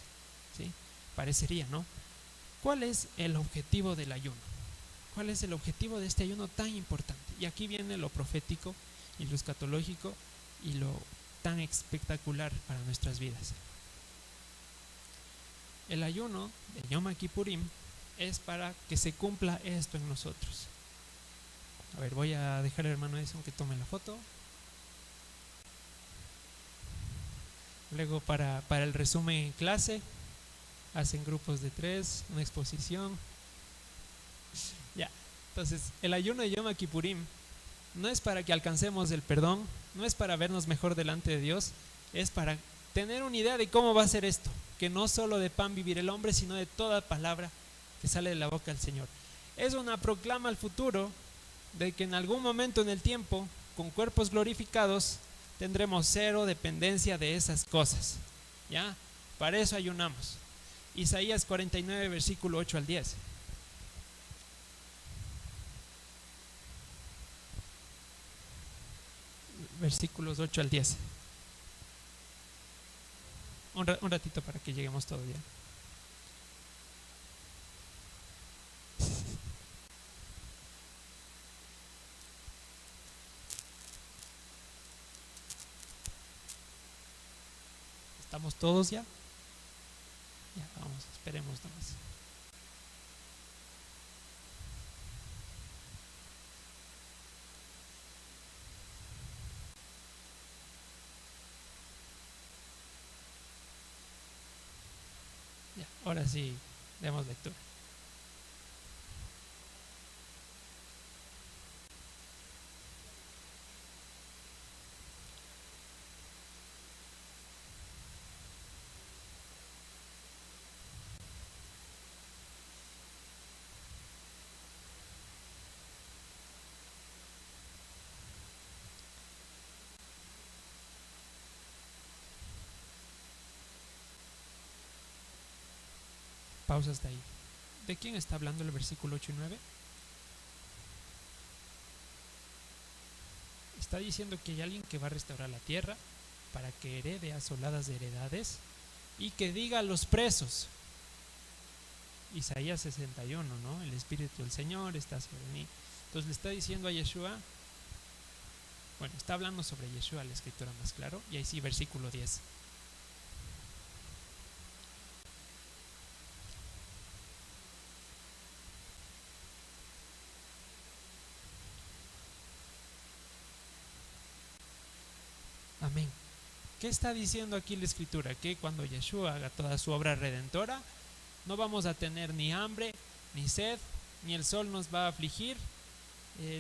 ¿sí? Parecería, ¿no? ¿Cuál es el objetivo del ayuno? ¿Cuál es el objetivo de este ayuno tan importante? Y aquí viene lo profético y lo escatológico y lo tan espectacular para nuestras vidas. El ayuno de Yom Kippurim es para que se cumpla esto en nosotros. A ver, voy a dejar al hermano Edson que tome la foto. Luego para el resumen en clase, hacen grupos de 3, una exposición. Ya, entonces el ayuno de Yom Kippurim no es para que alcancemos el perdón, no es para vernos mejor delante de Dios, es para tener una idea de cómo va a ser esto, que no solo de pan vivir el hombre, sino de toda palabra que sale de la boca del Señor. Es una proclama al futuro de que en algún momento en el tiempo, con cuerpos glorificados, tendremos cero dependencia de esas cosas. ¿Ya? Para eso ayunamos. Isaías 49, versículo 8 al 10. Versículos 8 al 10. Un ratito para que lleguemos todo bien. ¿Estamos todos ya? Ya, vamos, esperemos nomás. Ya, ahora sí, demos lectura. Pausa hasta ahí. ¿De quién está hablando el versículo 8 y 9? Está diciendo que hay alguien que va a restaurar la tierra para que herede asoladas de heredades y que diga a los presos. Isaías 61, ¿no? El Espíritu del Señor está sobre mí. Entonces le está diciendo a Yeshua, bueno, está hablando sobre Yeshua la escritura más claro, y ahí sí, versículo 10. Amén. ¿Qué está diciendo aquí la escritura? Que cuando Yeshua haga toda su obra redentora, no vamos a tener ni hambre, ni sed, ni el sol nos va a afligir,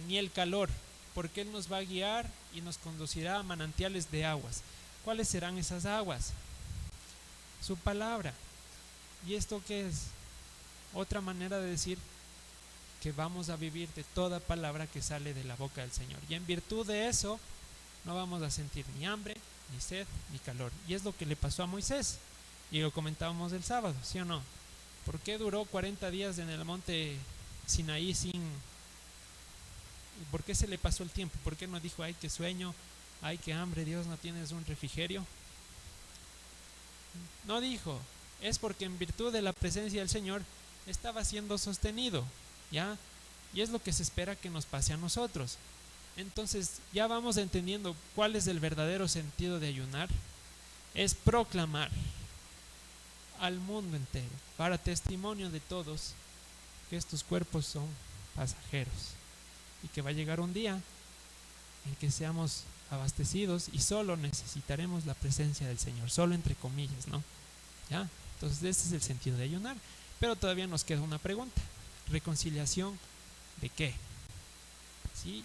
ni el calor, porque Él nos va a guiar y nos conducirá a manantiales de aguas. ¿Cuáles serán esas aguas? Su palabra. ¿Y esto qué es? Otra manera de decir que vamos a vivir de toda palabra que sale de la boca del Señor. Y en virtud de eso, no vamos a sentir ni hambre, ni sed, ni calor. Y es lo que le pasó a Moisés. Y lo comentábamos el sábado, ¿sí o no? ¿Por qué duró 40 días en el monte Sinaí sin... ¿Por qué se le pasó el tiempo? ¿Por qué no dijo, ay, qué sueño, ay, qué hambre, Dios, no tienes un refrigerio? No dijo, es porque en virtud de la presencia del Señor estaba siendo sostenido, ¿ya? Y es lo que se espera que nos pase a nosotros. Entonces ya vamos entendiendo cuál es el verdadero sentido de ayunar. Es proclamar al mundo entero, para testimonio de todos, que estos cuerpos son pasajeros y que va a llegar un día en que seamos abastecidos y solo necesitaremos la presencia del Señor, solo entre comillas, ¿no? ¿Ya? Entonces ese es el sentido de ayunar. Pero todavía nos queda una pregunta: ¿reconciliación de qué? ¿Sí?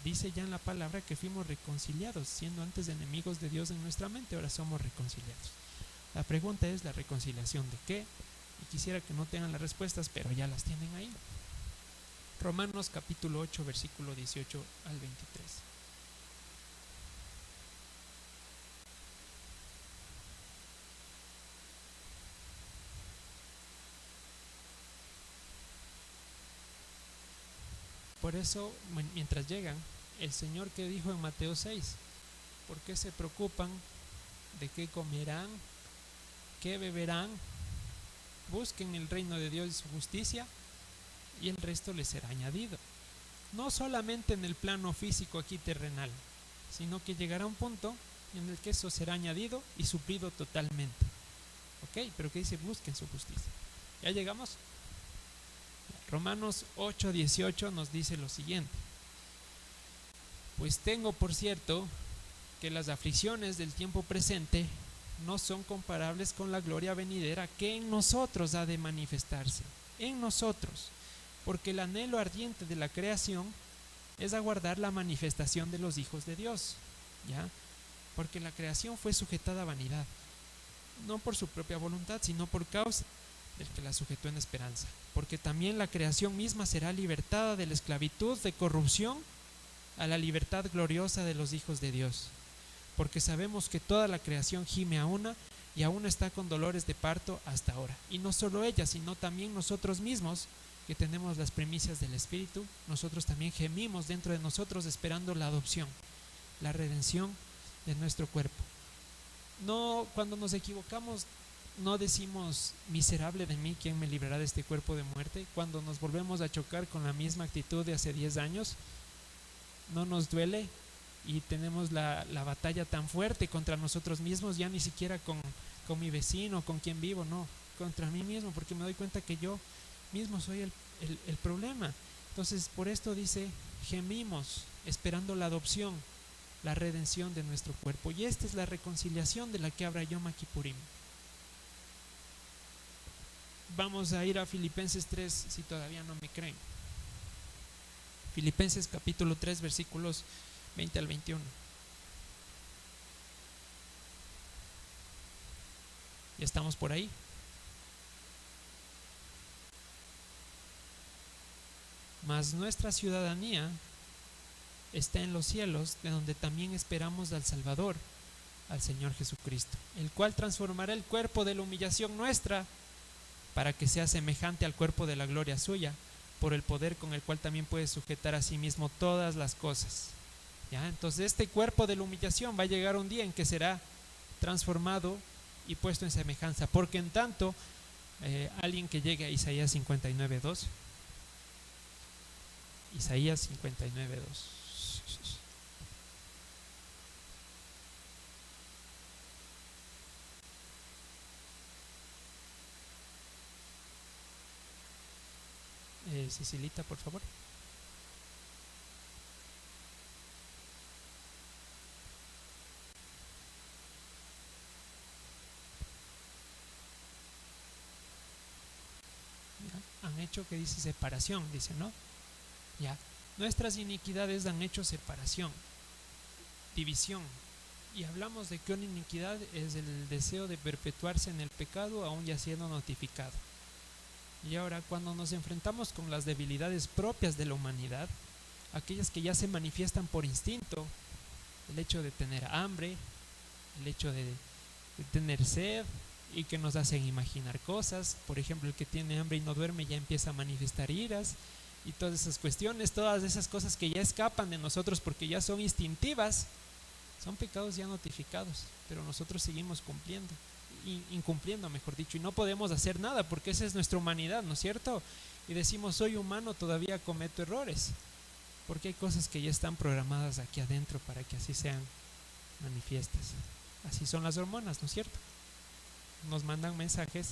Dice ya en la palabra que fuimos reconciliados, siendo antes enemigos de Dios en nuestra mente, ahora somos reconciliados. La pregunta es: ¿la reconciliación de qué? Y quisiera que no tengan las respuestas, pero ya las tienen ahí. Romanos capítulo 8, versículo 18 al 23. Por eso, mientras llegan, el Señor que dijo en Mateo 6, ¿por qué se preocupan de qué comerán, qué beberán? Busquen el reino de Dios y su justicia, y el resto les será añadido. No solamente en el plano físico aquí terrenal, sino que llegará un punto en el que eso será añadido y suplido totalmente. ¿Ok? Pero que dice: busquen su justicia. ¿Ya llegamos? Romanos 8:18 nos dice lo siguiente: pues tengo por cierto que las aflicciones del tiempo presente no son comparables con la gloria venidera que en nosotros ha de manifestarse. En nosotros. Porque el anhelo ardiente de la creación es aguardar la manifestación de los hijos de Dios, ¿ya? Porque la creación fue sujetada a vanidad, no por su propia voluntad, sino por causa del que la sujetó en esperanza. Porque también la creación misma será libertada de la esclavitud de corrupción a la libertad gloriosa de los hijos de Dios. Porque sabemos que toda la creación gime a una y aún está con dolores de parto hasta ahora. Y no solo ella, sino también nosotros mismos, que tenemos las primicias del Espíritu, nosotros también gemimos dentro de nosotros esperando la adopción, la redención de nuestro cuerpo. No, cuando nos equivocamos, no decimos: miserable de mí, ¿quién me librará de este cuerpo de muerte? Cuando nos volvemos a chocar con la misma actitud de hace 10 años, no nos duele y tenemos la batalla tan fuerte contra nosotros mismos, ya ni siquiera con mi vecino, con quien vivo, no, contra mí mismo, porque me doy cuenta que yo mismo soy el problema. Entonces, por esto dice: gemimos esperando la adopción, la redención de nuestro cuerpo. Y esta es la reconciliación de la que habla Yom Kippurim. Vamos a ir a Filipenses 3 si todavía no me creen. Filipenses capítulo 3, versículos 20 al 21. ¿Ya estamos por ahí? Mas nuestra ciudadanía está en los cielos, de donde también esperamos al Salvador, al Señor Jesucristo, el cual transformará el cuerpo de la humillación nuestra para que sea semejante al cuerpo de la gloria suya, por el poder con el cual también puede sujetar a sí mismo todas las cosas. ¿Ya? Entonces este cuerpo de la humillación va a llegar un día en que será transformado y puesto en semejanza, porque en tanto alguien que llegue a Isaías 59:2, Isaías 59:2. Cecilita, por favor. han hecho, que dice separación, dice, ¿no? Ya, nuestras iniquidades han hecho separación, división. Y hablamos de que una iniquidad es el deseo de perpetuarse en el pecado aún ya siendo notificado. Y ahora, cuando nos enfrentamos con las debilidades propias de la humanidad, aquellas que ya se manifiestan por instinto, el hecho de tener hambre, el hecho de tener sed, y que nos hacen imaginar cosas. Por ejemplo, el que tiene hambre y no duerme ya empieza a manifestar iras, y todas esas cuestiones, todas esas cosas que ya escapan de nosotros porque ya son instintivas, son pecados ya notificados, pero nosotros seguimos cumpliendo, incumpliendo, mejor dicho, y no podemos hacer nada porque esa es nuestra humanidad, ¿no es cierto? Y decimos, soy humano, todavía cometo errores, porque hay cosas que ya están programadas aquí adentro para que así sean manifiestas. Así son las hormonas, ¿no es cierto? Nos mandan mensajes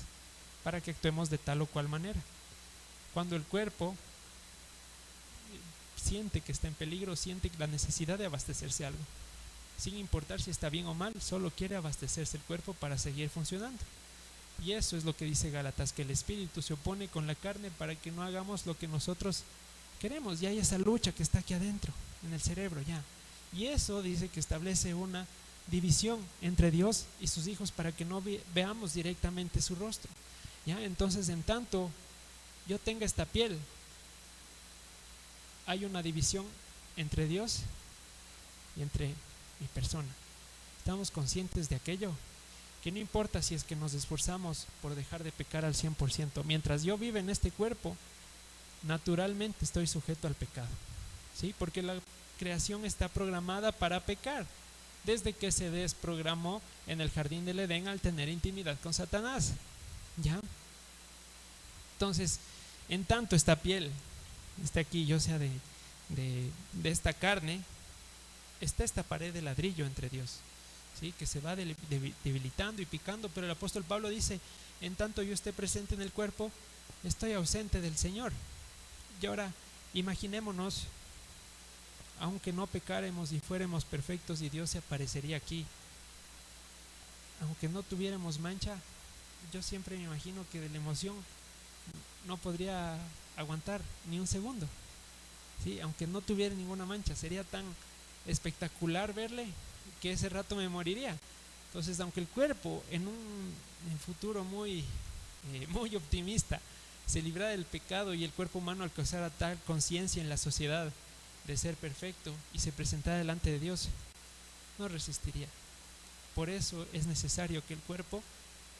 para que actuemos de tal o cual manera. Cuando el cuerpo siente que está en peligro, siente la necesidad de abastecerse algo, sin importar si está bien o mal, solo quiere abastecerse el cuerpo para seguir funcionando. Y eso es lo que dice Gálatas, que el espíritu se opone con la carne para que no hagamos lo que nosotros queremos. Y hay esa lucha que está aquí adentro, en el cerebro ya. Y eso dice que establece una división entre Dios y sus hijos para que no veamos directamente su rostro. ¿Ya? Entonces, en tanto yo tenga esta piel, hay una división entre Dios y entre mi persona. Estamos conscientes de aquello, que no importa si es que nos esforzamos por dejar de pecar al 100%, mientras yo viva en este cuerpo, naturalmente estoy sujeto al pecado, ¿sí? Porque la creación está programada para pecar, desde que se desprogramó en el jardín del Edén al tener intimidad con Satanás, ¿ya? Entonces, en tanto esta piel está aquí, yo sea de esta carne, está esta pared de ladrillo entre Dios, ¿sí? Que se va debilitando y picando, pero el apóstol Pablo dice, en tanto yo esté presente en el cuerpo, estoy ausente del Señor. Y ahora, imaginémonos, aunque no pecáramos y fuéramos perfectos y Dios se aparecería aquí, aunque no tuviéramos mancha, yo siempre me imagino que de la emoción no podría aguantar ni un segundo, ¿sí? Aunque no tuviera ninguna mancha, sería tan espectacular verle que ese rato me moriría. Entonces, aunque el cuerpo en un futuro muy optimista se librara del pecado y el cuerpo humano alcanzara tal conciencia en la sociedad de ser perfecto y se presentara delante de Dios, no resistiría. Por eso es necesario que el cuerpo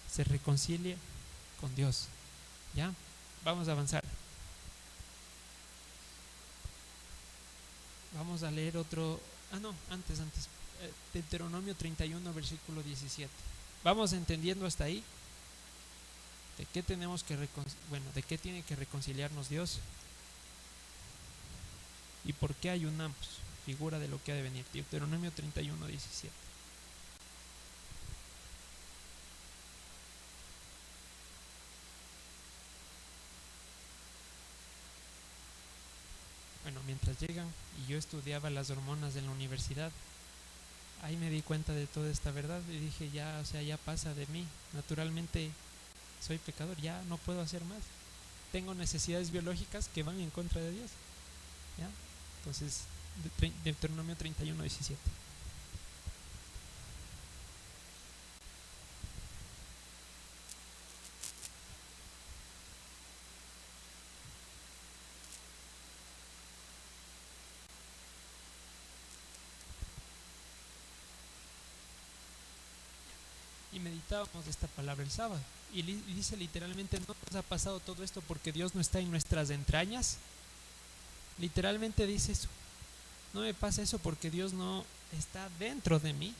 se reconcilie con Dios. ¿Ya? Vamos a avanzar. Vamos a leer otro. Antes. Deuteronomio 31, versículo 17. Vamos entendiendo hasta ahí de qué tenemos que de qué tiene que reconciliarnos Dios y por qué ayunamos, figura de lo que ha de venir. Deuteronomio 31, 17. Bueno, mientras llegan y yo estudiaba las hormonas en la universidad, ahí me di cuenta de toda esta verdad y dije, ya pasa de mí. Naturalmente soy pecador, ya no puedo hacer más. Tengo necesidades biológicas que van en contra de Dios. ¿Ya? Entonces, Deuteronomio 31, 17. Y meditábamos de esta palabra el sábado. Y dice literalmente, ¿no nos ha pasado todo esto porque Dios no está en nuestras entrañas? Literalmente dice eso. No me pasa eso porque Dios no está dentro de mí.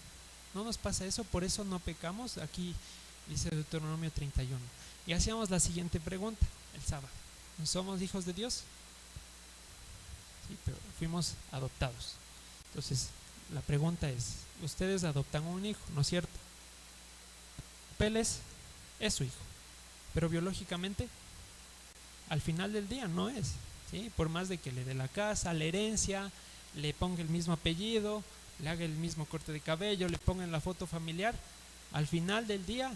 No nos pasa eso, por eso no pecamos. Aquí dice Deuteronomio 31. Y hacíamos la siguiente pregunta el sábado. ¿No somos hijos de Dios? Sí, pero fuimos adoptados. Entonces, la pregunta es, ustedes adoptan un hijo, ¿no es cierto? Pérez es su hijo, pero biológicamente al final del día no es, ¿sí? Por más de que le dé la casa, la herencia, le ponga el mismo apellido, le haga el mismo corte de cabello, le ponga en la foto familiar, al final del día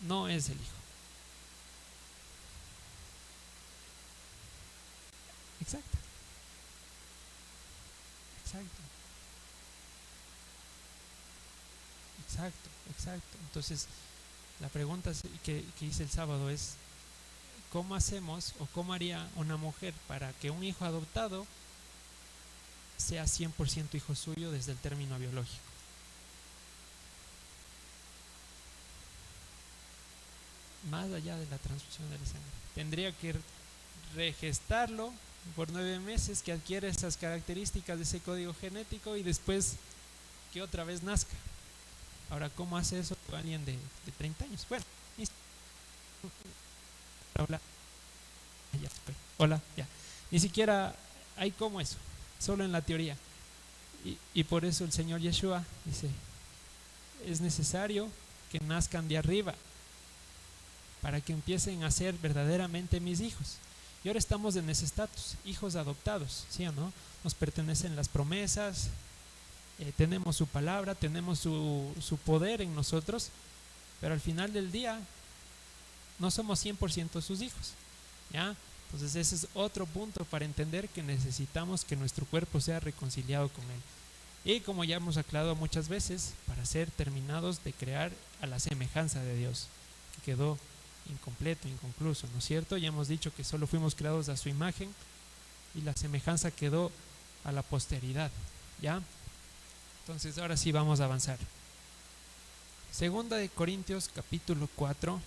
no es el hijo. Exacto, exacto, exacto, exacto. Entonces, la pregunta que hice el sábado es, ¿cómo hacemos o cómo haría una mujer para que un hijo adoptado sea 100% hijo suyo desde el término biológico? Más allá de la transfusión de la sangre. Tendría que regestarlo por 9 meses, que adquiere esas características de ese código genético y después que otra vez nazca. Ahora, ¿cómo hace eso alguien de 30 años? Bueno, hola, ya, hola, ya. Ni siquiera hay como eso, solo en la teoría. Y por eso el Señor Yeshua dice, es necesario que nazcan de arriba para que empiecen a ser verdaderamente mis hijos. Y ahora estamos en ese estatus, hijos adoptados, ¿sí o no? Nos pertenecen las promesas, tenemos su palabra, tenemos su poder en nosotros, pero al final del día no somos 100% sus hijos, ¿ya? Entonces ese es otro punto para entender que necesitamos que nuestro cuerpo sea reconciliado con Él. Y como ya hemos aclarado muchas veces, para ser terminados de crear a la semejanza de Dios, que quedó incompleto, inconcluso, ¿no es cierto? Ya hemos dicho que solo fuimos creados a su imagen y la semejanza quedó a la posteridad, ¿ya? Entonces ahora sí vamos a avanzar. Segunda de Corintios capítulo 4,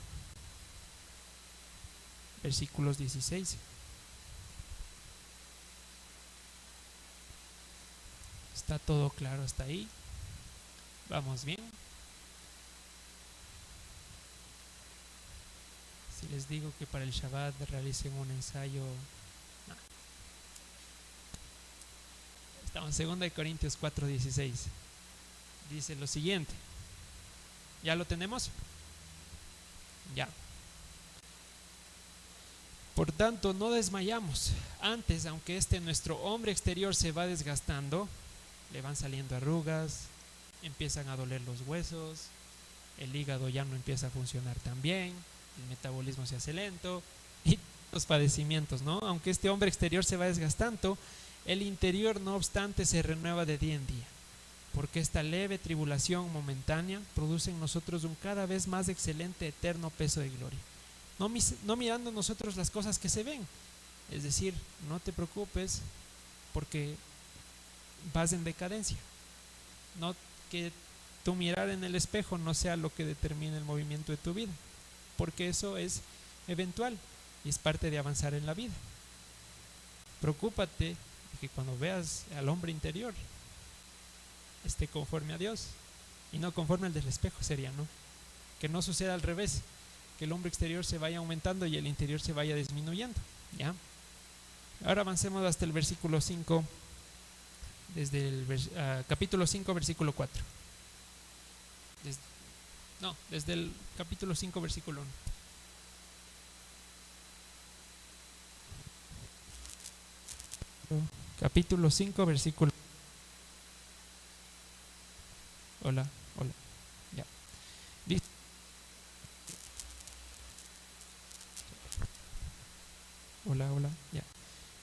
versículos 16. ¿Está todo claro hasta ahí? ¿Vamos bien? Si les digo que para el Shabbat realicen un ensayo... No. Estamos en 2 Corintios 4:16. Dice lo siguiente. ¿Ya lo tenemos? Ya. Por tanto, no desmayamos. Antes, aunque nuestro hombre exterior se va desgastando, le van saliendo arrugas, empiezan a doler los huesos, el hígado ya no empieza a funcionar tan bien, el metabolismo se hace lento y los padecimientos, ¿no? Aunque este hombre exterior se va desgastando, el interior no obstante se renueva de día en día, porque esta leve tribulación momentánea produce en nosotros un cada vez más excelente eterno peso de gloria. No mirando nosotros las cosas que se ven, es decir, no te preocupes porque vas en decadencia, no que tu mirar en el espejo no sea lo que determine el movimiento de tu vida, porque eso es eventual y es parte de avanzar en la vida. Preocúpate de que cuando veas al hombre interior esté conforme a Dios y no conforme al del espejo, sería, ¿no? Que no suceda al revés, que el hombre exterior se vaya aumentando y el interior se vaya disminuyendo, ¿ya? Ahora avancemos hasta el versículo 5, desde el capítulo 5, versículo 4. Desde el capítulo 5, versículo 1. Capítulo 5, versículo. Hola, ya. Dice, hola, ya.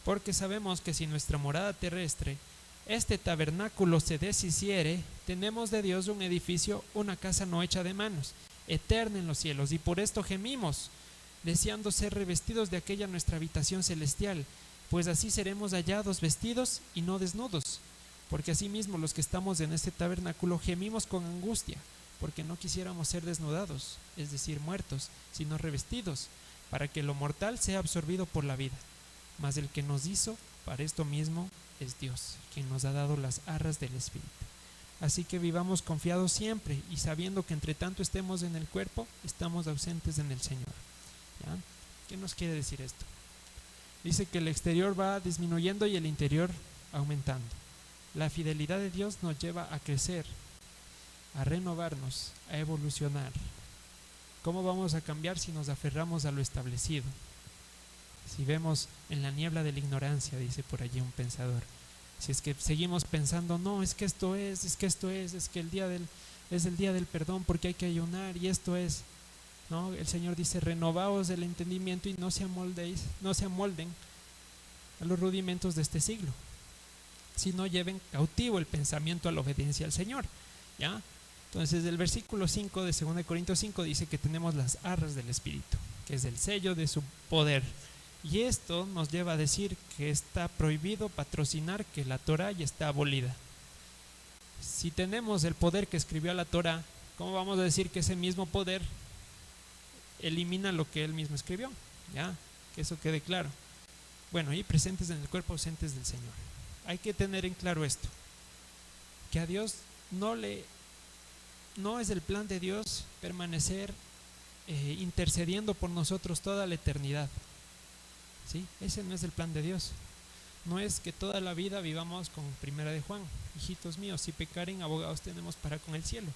Porque sabemos que si nuestra morada terrestre, este tabernáculo, se deshiciere, tenemos de Dios un edificio, una casa no hecha de manos, eterna en los cielos, y por esto gemimos, deseando ser revestidos de aquella nuestra habitación celestial, pues así seremos hallados vestidos y no desnudos. Porque asimismo los que estamos en este tabernáculo gemimos con angustia, porque no quisiéramos ser desnudados, es decir, muertos, sino revestidos, para que lo mortal sea absorbido por la vida. Mas el que nos hizo para esto mismo es Dios, quien nos ha dado las arras del Espíritu. Así que vivamos confiados siempre y sabiendo que entre tanto estemos en el cuerpo, estamos ausentes en el Señor. ¿Ya? ¿Qué nos quiere decir esto? Dice que el exterior va disminuyendo y el interior aumentando. La fidelidad de Dios nos lleva a crecer, a renovarnos, a evolucionar. ¿Cómo vamos a cambiar si nos aferramos a lo establecido? Si vemos en la niebla de la ignorancia, dice por allí un pensador, si es que seguimos pensando, no, es que el día es el día del perdón porque hay que ayunar y esto es, ¿no? El Señor dice, renovaos el entendimiento y no se amolden a los rudimentos de este siglo, sino lleven cautivo el pensamiento a la obediencia al Señor, ¿ya? Entonces el versículo 5 de 2 Corintios 5 dice que tenemos las arras del Espíritu, que es el sello de su poder. Y esto nos lleva a decir que está prohibido patrocinar que la Torah ya está abolida. Si tenemos el poder que escribió la Torah, ¿cómo vamos a decir que ese mismo poder elimina lo que él mismo escribió? ¿Ya? Que eso quede claro. Bueno, y presentes en el cuerpo, ausentes del Señor. Hay que tener en claro esto, que a Dios no es el plan de Dios permanecer intercediendo por nosotros toda la eternidad, ¿sí? Ese no es el plan de Dios. No es que toda la vida vivamos con primera de Juan, hijitos míos, si pecaren, abogados tenemos para con el cielo.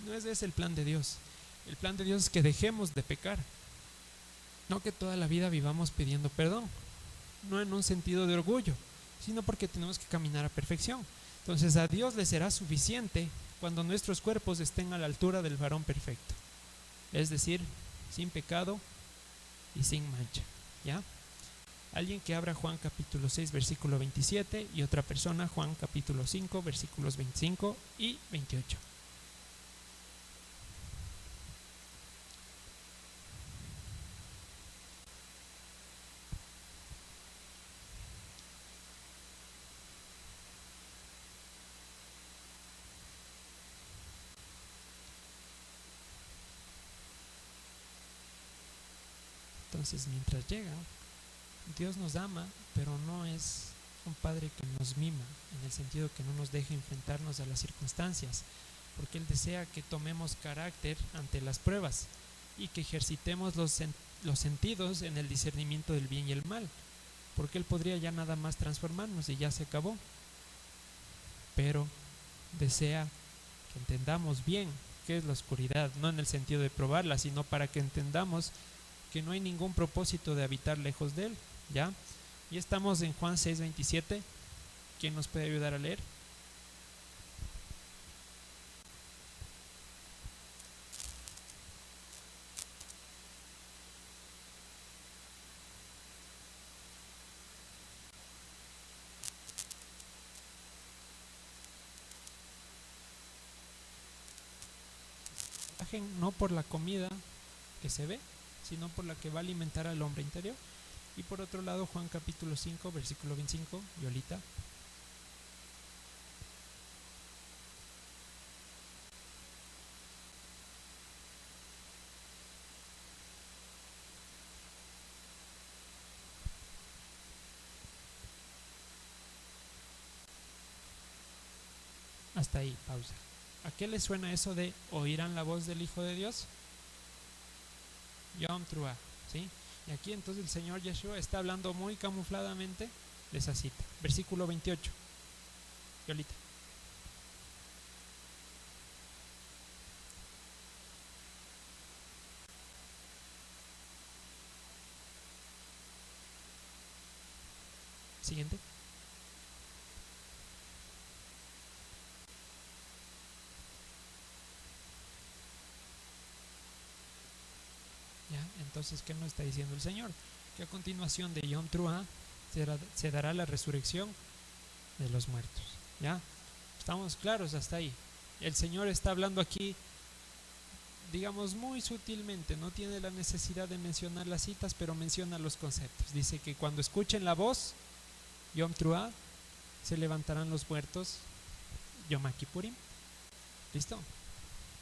No es ese el plan de Dios. El plan de Dios es que dejemos de pecar, no que toda la vida vivamos pidiendo perdón, no en un sentido de orgullo, sino porque tenemos que caminar a perfección. Entonces a Dios le será suficiente cuando nuestros cuerpos estén a la altura del varón perfecto, es decir, sin pecado y sin mancha, ¿ya? Alguien que abra Juan capítulo 6 versículo 27 y otra persona Juan capítulo 5 versículos 25 y 28. Entonces, mientras llegan, Dios nos ama, pero no es un Padre que nos mima, en el sentido que no nos deja enfrentarnos a las circunstancias, porque Él desea que tomemos carácter ante las pruebas y que ejercitemos los sentidos en el discernimiento del bien y el mal, porque Él podría ya nada más transformarnos y ya se acabó, pero desea que entendamos bien qué es la oscuridad, no en el sentido de probarla, sino para que entendamos que no hay ningún propósito de habitar lejos de Él, ¿ya? Y estamos en Juan 6:27. ¿Quién nos puede ayudar a leer? No por la comida que se ve, sino por la que va a alimentar al hombre interior. Y por otro lado, Juan capítulo 5, versículo 25, Yolita. Hasta ahí, pausa. ¿A qué le suena eso de oirán la voz del Hijo de Dios? Yom Truah, ¿sí? Y aquí entonces el Señor Yeshua está hablando muy camufladamente de esa cita. Versículo 28. Yolita. Siguiente. ¿Ya? Entonces, ¿qué nos está diciendo el Señor? Que a continuación de Yom Truah se dará la resurrección de los muertos. ¿Ya? ¿Estamos claros hasta ahí? El Señor está hablando aquí, digamos, muy sutilmente, no tiene la necesidad de mencionar las citas, pero menciona los conceptos. Dice que cuando escuchen la voz, Yom Truah, se levantarán los muertos, Yom Kippurim. ¿Listo?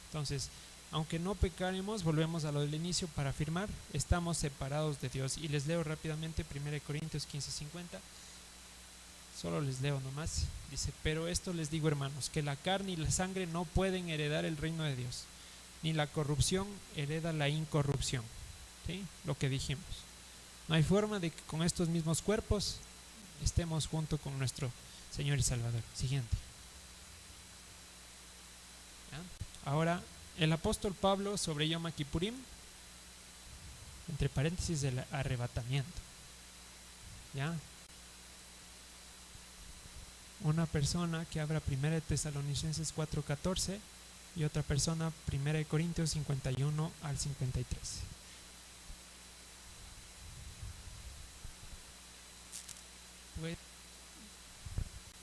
Entonces, aunque no pecaremos, volvemos a lo del inicio para afirmar, estamos separados de Dios. Y les leo rápidamente 1 Corintios 15:50. Solo les leo nomás. Dice, pero esto les digo, hermanos, que la carne y la sangre no pueden heredar el reino de Dios, ni la corrupción hereda la incorrupción. ¿Sí? Lo que dijimos. No hay forma de que con estos mismos cuerpos estemos junto con nuestro Señor y Salvador. Siguiente. ¿Ya? Ahora, el apóstol Pablo sobre Yom Kippurim, entre paréntesis, el arrebatamiento. ¿Ya? Una persona que abra 1 Tesalonicenses 4:14 y otra persona 1 Corintios 51 al 53. Pues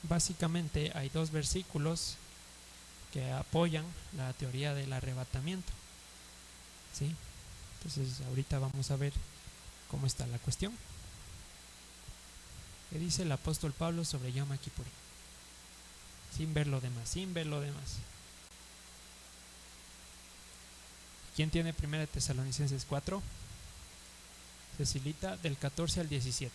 básicamente hay dos versículos que apoyan la teoría del arrebatamiento, ¿sí? Entonces ahorita vamos a ver cómo está la cuestión. ¿Qué dice el apóstol Pablo sobre Yom Kippurim? Sin ver lo demás, sin ver lo demás. ¿Quién tiene 1 Tesalonicenses 4? Cecilita, del 14 al 17.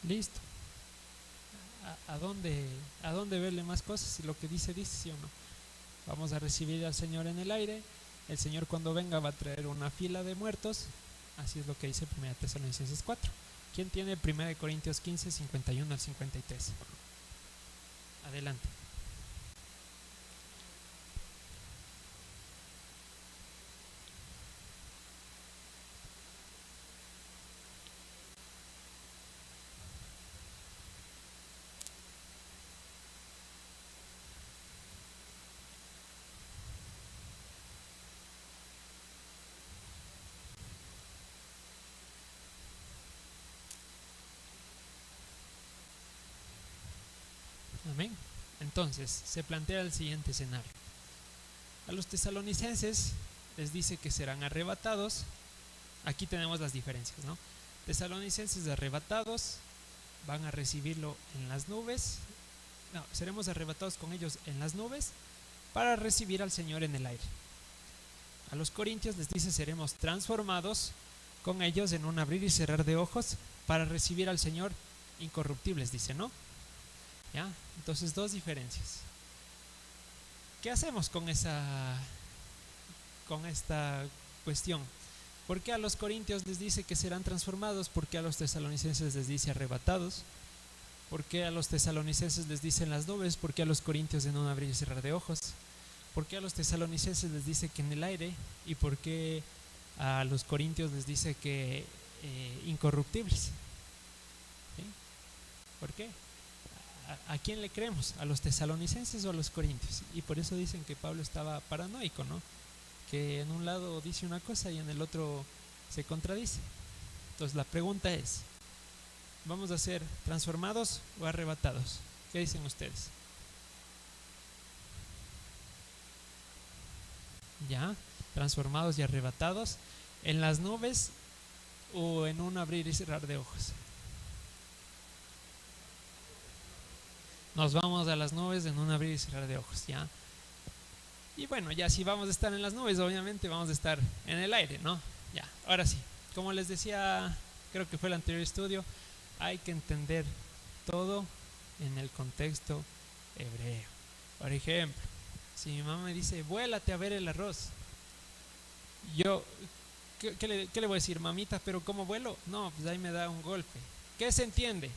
Listo. ¿A dónde verle más cosas? Si lo que dice, dice, sí o no. Vamos a recibir al Señor en el aire. El Señor cuando venga va a traer una fila de muertos. Así es lo que dice 1 Tesalonicenses 4. ¿Quién tiene 1 Corintios 15, 51 al 53? Adelante. Amén. Entonces, se plantea el siguiente escenario. A los tesalonicenses les dice que serán arrebatados. Aquí tenemos las diferencias, ¿no? Tesalonicenses arrebatados van a recibirlo en las nubes. No, seremos arrebatados con ellos en las nubes para recibir al Señor en el aire. A los corintios les dice seremos transformados con ellos en un abrir y cerrar de ojos para recibir al Señor incorruptibles, dice, ¿no? ¿Ya? Entonces, dos diferencias. ¿Qué hacemos con esta cuestión? ¿Por qué a los corintios les dice que serán transformados? ¿Por qué a los tesalonicenses les dice arrebatados? ¿Por qué a los tesalonicenses les dice en las nubes? ¿Por qué a los corintios en un abrir y cerrar de ojos? ¿Por qué a los tesalonicenses les dice que en el aire? ¿Y por qué a los corintios les dice que incorruptibles? ¿Sí? ¿Por qué? ¿A quién le creemos? ¿A los tesalonicenses o a los corintios? Y por eso dicen que Pablo estaba paranoico, ¿no? Que en un lado dice una cosa y en el otro se contradice. Entonces la pregunta es, ¿vamos a ser transformados o arrebatados? ¿Qué dicen ustedes? ¿Ya? ¿Transformados y arrebatados en las nubes o en un abrir y cerrar de ojos? Nos vamos a las nubes en un abrir y cerrar de ojos, ¿ya? Y bueno, ya si vamos a estar en las nubes, obviamente vamos a estar en el aire, ¿no? Ya, ahora sí, como les decía, creo que fue el anterior estudio, hay que entender todo en el contexto hebreo. Por ejemplo, si mi mamá me dice, vuélate a ver el arroz, yo, ¿qué le voy a decir? Mamita, ¿pero cómo vuelo? No, pues ahí me da un golpe. ¿Qué se entiende?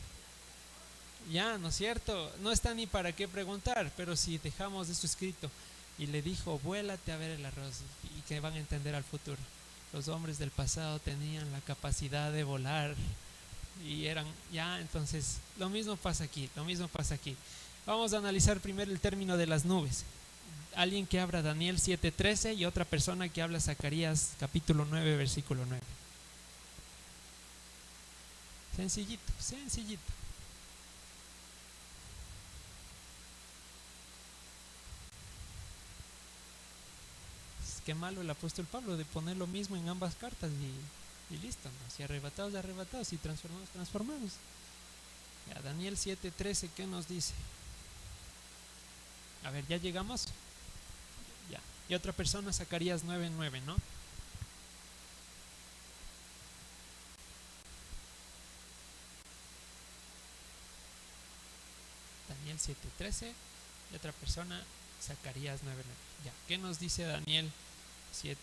Ya, ¿no es cierto? No está ni para qué preguntar, pero si dejamos esto escrito y le dijo, vuélate a ver el arroz, y que van a entender al futuro. Los hombres del pasado tenían la capacidad de volar y eran, ya, entonces, lo mismo pasa aquí, lo mismo pasa aquí. Vamos a analizar primero el término de las nubes. Alguien que habla Daniel 7:13 y otra persona que habla Zacarías capítulo 9, versículo 9. Sencillito, sencillito. Qué malo el apóstol Pablo de poner lo mismo en ambas cartas y listo, ¿no? Si arrebatados, arrebatados, y transformados, transformados. Ya, Daniel 7:13, ¿qué nos dice? A ver, ¿ya llegamos? Ya. Y otra persona, Zacarías 9:9, ¿no? Daniel 7:13. Y otra persona, Zacarías 9:9. Ya. ¿Qué nos dice Daniel 7:13?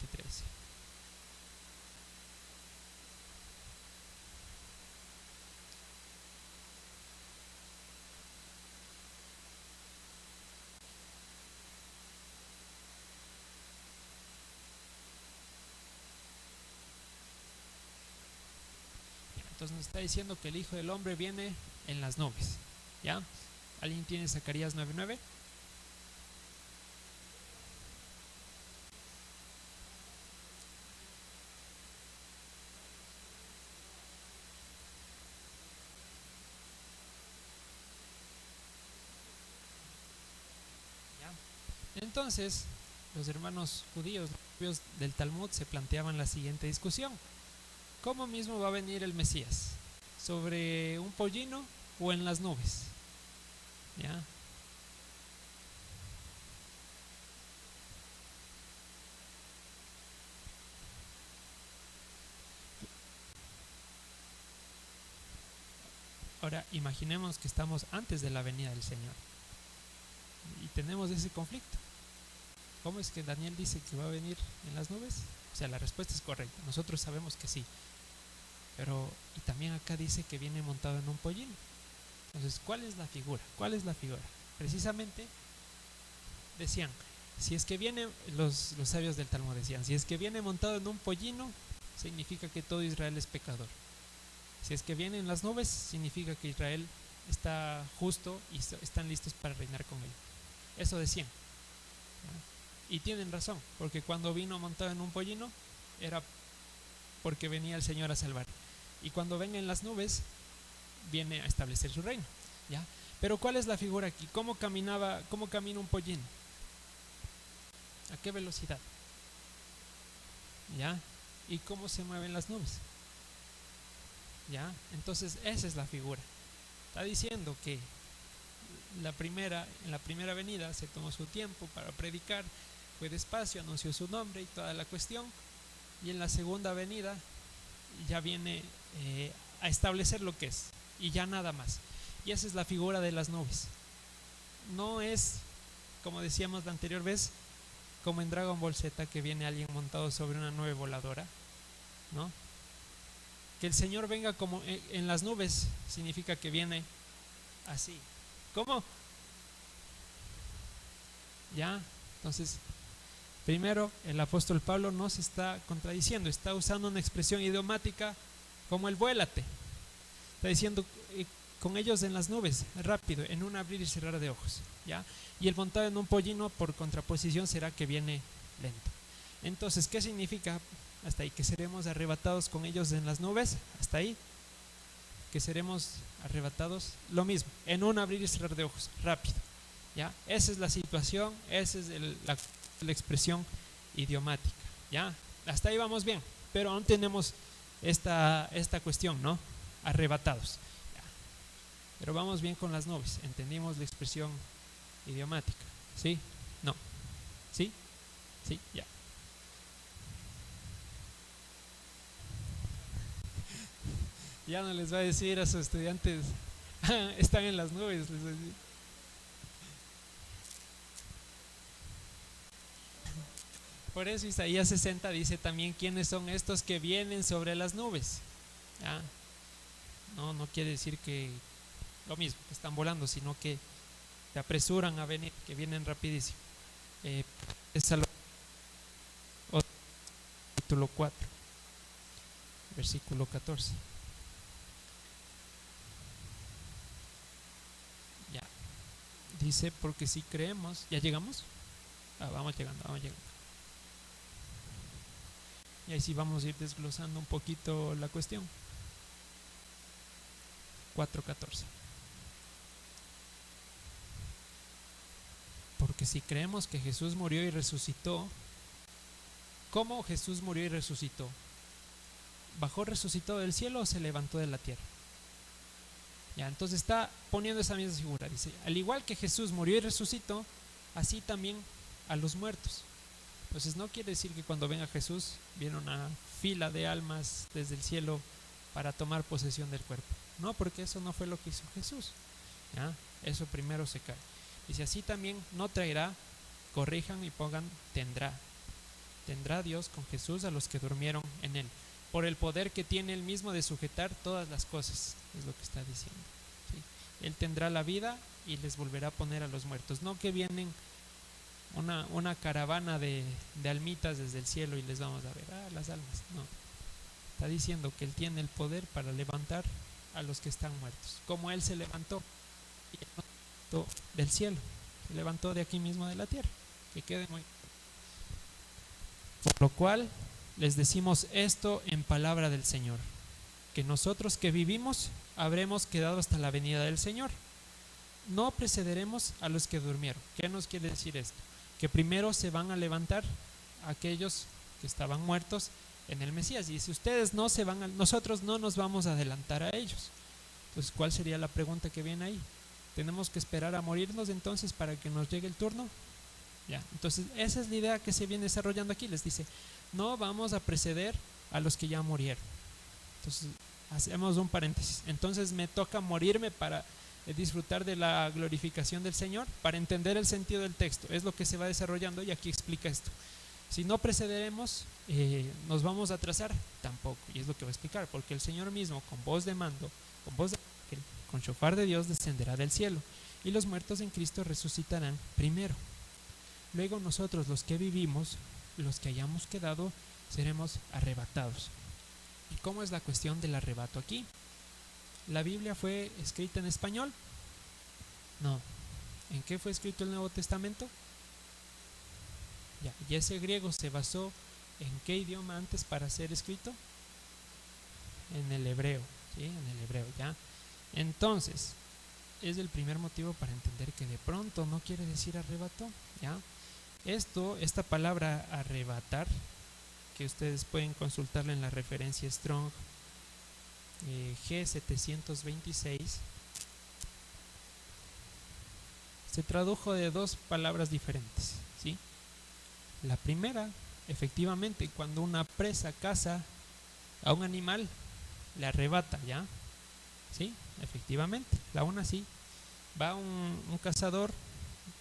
Entonces nos está diciendo que el Hijo del Hombre viene en las nubes. ¿Ya? ¿Alguien tiene Zacarías 9:9? ¿Ya? Entonces, los hermanos judíos del Talmud se planteaban la siguiente discusión. ¿Cómo mismo va a venir el Mesías? ¿Sobre un pollino o en las nubes? ¿Ya? Ahora, imaginemos que estamos antes de la venida del Señor y tenemos ese conflicto. ¿Cómo es que Daniel dice que va a venir en las nubes? O sea, la respuesta es correcta. Nosotros sabemos que sí. Pero, y también acá dice que viene montado en un pollino. Entonces, ¿cuál es la figura? ¿Cuál es la figura? Precisamente decían, si es que viene, los sabios del Talmud decían, si es que viene montado en un pollino, significa que todo Israel es pecador. Si es que viene en las nubes, significa que Israel está justo y están listos para reinar con él. Eso decían. Y tienen razón, porque cuando vino montado en un pollino, era porque venía el Señor a salvar. Y cuando venga en las nubes, viene a establecer su reino. ¿Ya? Pero ¿cuál es la figura aquí? ¿Cómo camina un pollino? ¿A qué velocidad? ¿Ya? ¿Y cómo se mueven las nubes? ¿Ya? Entonces esa es la figura. Está diciendo que en la primera venida se tomó su tiempo para predicar, fue despacio, anunció su nombre y toda la cuestión, y en la segunda venida ya viene a establecer lo que es, y ya nada más. Y esa es la figura de las nubes. No es, como decíamos la anterior vez, como en Dragon Ball Z, que viene alguien montado sobre una nube voladora, ¿no? Que el Señor venga como en las nubes significa que viene así. ¿Cómo? ¿Ya? Entonces, primero, el apóstol Pablo no se está contradiciendo, está usando una expresión idiomática como el vuélate. Está diciendo con ellos en las nubes, rápido, en un abrir y cerrar de ojos. ¿Ya? Y el montado en un pollino, por contraposición, será que viene lento. Entonces, ¿qué significa? Hasta ahí, que seremos arrebatados con ellos en las nubes, hasta ahí, que seremos arrebatados, lo mismo, en un abrir y cerrar de ojos, rápido. ¿Ya? Esa es la situación, esa es la expresión idiomática. ¿Ya? Hasta ahí vamos bien, pero aún tenemos esta cuestión, ¿no? Arrebatados. ¿Ya? Pero vamos bien con las nubes, entendimos la expresión idiomática. ¿Sí? ¿No? ¿Sí? ¿Sí? Ya. Ya no les va a decir a sus estudiantes, están en las nubes, les va a decir. Por eso Isaías 60 dice también quiénes son estos que vienen sobre las nubes. ¿Ya? No quiere decir que lo mismo, que están volando, sino que se apresuran a venir, que vienen rapidísimo. Es capítulo 4, versículo 14. Ya. Dice, porque si creemos, ¿ya llegamos? Vamos llegando. Y ahí sí vamos a ir desglosando un poquito la cuestión. 4:14. Porque si creemos que Jesús murió y resucitó, ¿cómo Jesús murió y resucitó? ¿Bajó resucitado del cielo o se levantó de la tierra? Ya, entonces está poniendo esa misma figura. Dice, al igual que Jesús murió y resucitó, así también a los muertos. Entonces no quiere decir que cuando venga Jesús viene una fila de almas desde el cielo para tomar posesión del cuerpo. No, porque eso no fue lo que hizo Jesús. ¿Ya? Eso primero se cae. Dice, así también no traerá, corrijan y pongan, tendrá. Tendrá Dios con Jesús a los que durmieron en él, por el poder que tiene él mismo de sujetar todas las cosas, es lo que está diciendo. ¿Sí? Él tendrá la vida y les volverá a poner a los muertos. No que vienen una caravana de almitas desde el cielo y les vamos a ver, las almas. No. Está diciendo que él tiene el poder para levantar a los que están muertos, como él se levantó del cielo, se levantó de aquí mismo de la tierra. Que quede muy. Por lo cual les decimos esto en palabra del Señor, que nosotros que vivimos habremos quedado hasta la venida del Señor. No precederemos a los que durmieron. ¿Qué nos quiere decir esto? Que primero se van a levantar aquellos que estaban muertos en el Mesías. Y si ustedes no se van, nosotros no nos vamos a adelantar a ellos. Entonces, ¿cuál sería la pregunta que viene ahí? ¿Tenemos que esperar a morirnos entonces para que nos llegue el turno? Ya, entonces esa es la idea que se viene desarrollando aquí. Les dice, no vamos a preceder a los que ya murieron. Entonces hacemos un paréntesis. Entonces me toca morirme para disfrutar de la glorificación del Señor, para entender el sentido del texto. Es lo que se va desarrollando y aquí explica esto. Si no precederemos, nos vamos a atrasar, tampoco. Y es lo que va a explicar, porque el Señor mismo con voz de mando, con voz de ángel, con shofar de Dios descenderá del cielo, y los muertos en Cristo resucitarán primero. Luego nosotros, los que vivimos, los que hayamos quedado, seremos arrebatados. ¿Y cómo es la cuestión del arrebato aquí? ¿La Biblia fue escrita en español? No. ¿En qué fue escrito el Nuevo Testamento? Ya, ¿y ese griego se basó en qué idioma antes para ser escrito? En el hebreo, ¿sí? En el hebreo, ¿ya? Entonces, es el primer motivo para entender que de pronto no quiere decir arrebató, ¿ya? Esta palabra arrebatar, que ustedes pueden consultarla en la referencia Strong G726, se tradujo de dos palabras diferentes, ¿sí? La primera, efectivamente, cuando una presa caza a un animal, le arrebata, ¿ya? Sí, efectivamente, la una sí. Va un cazador,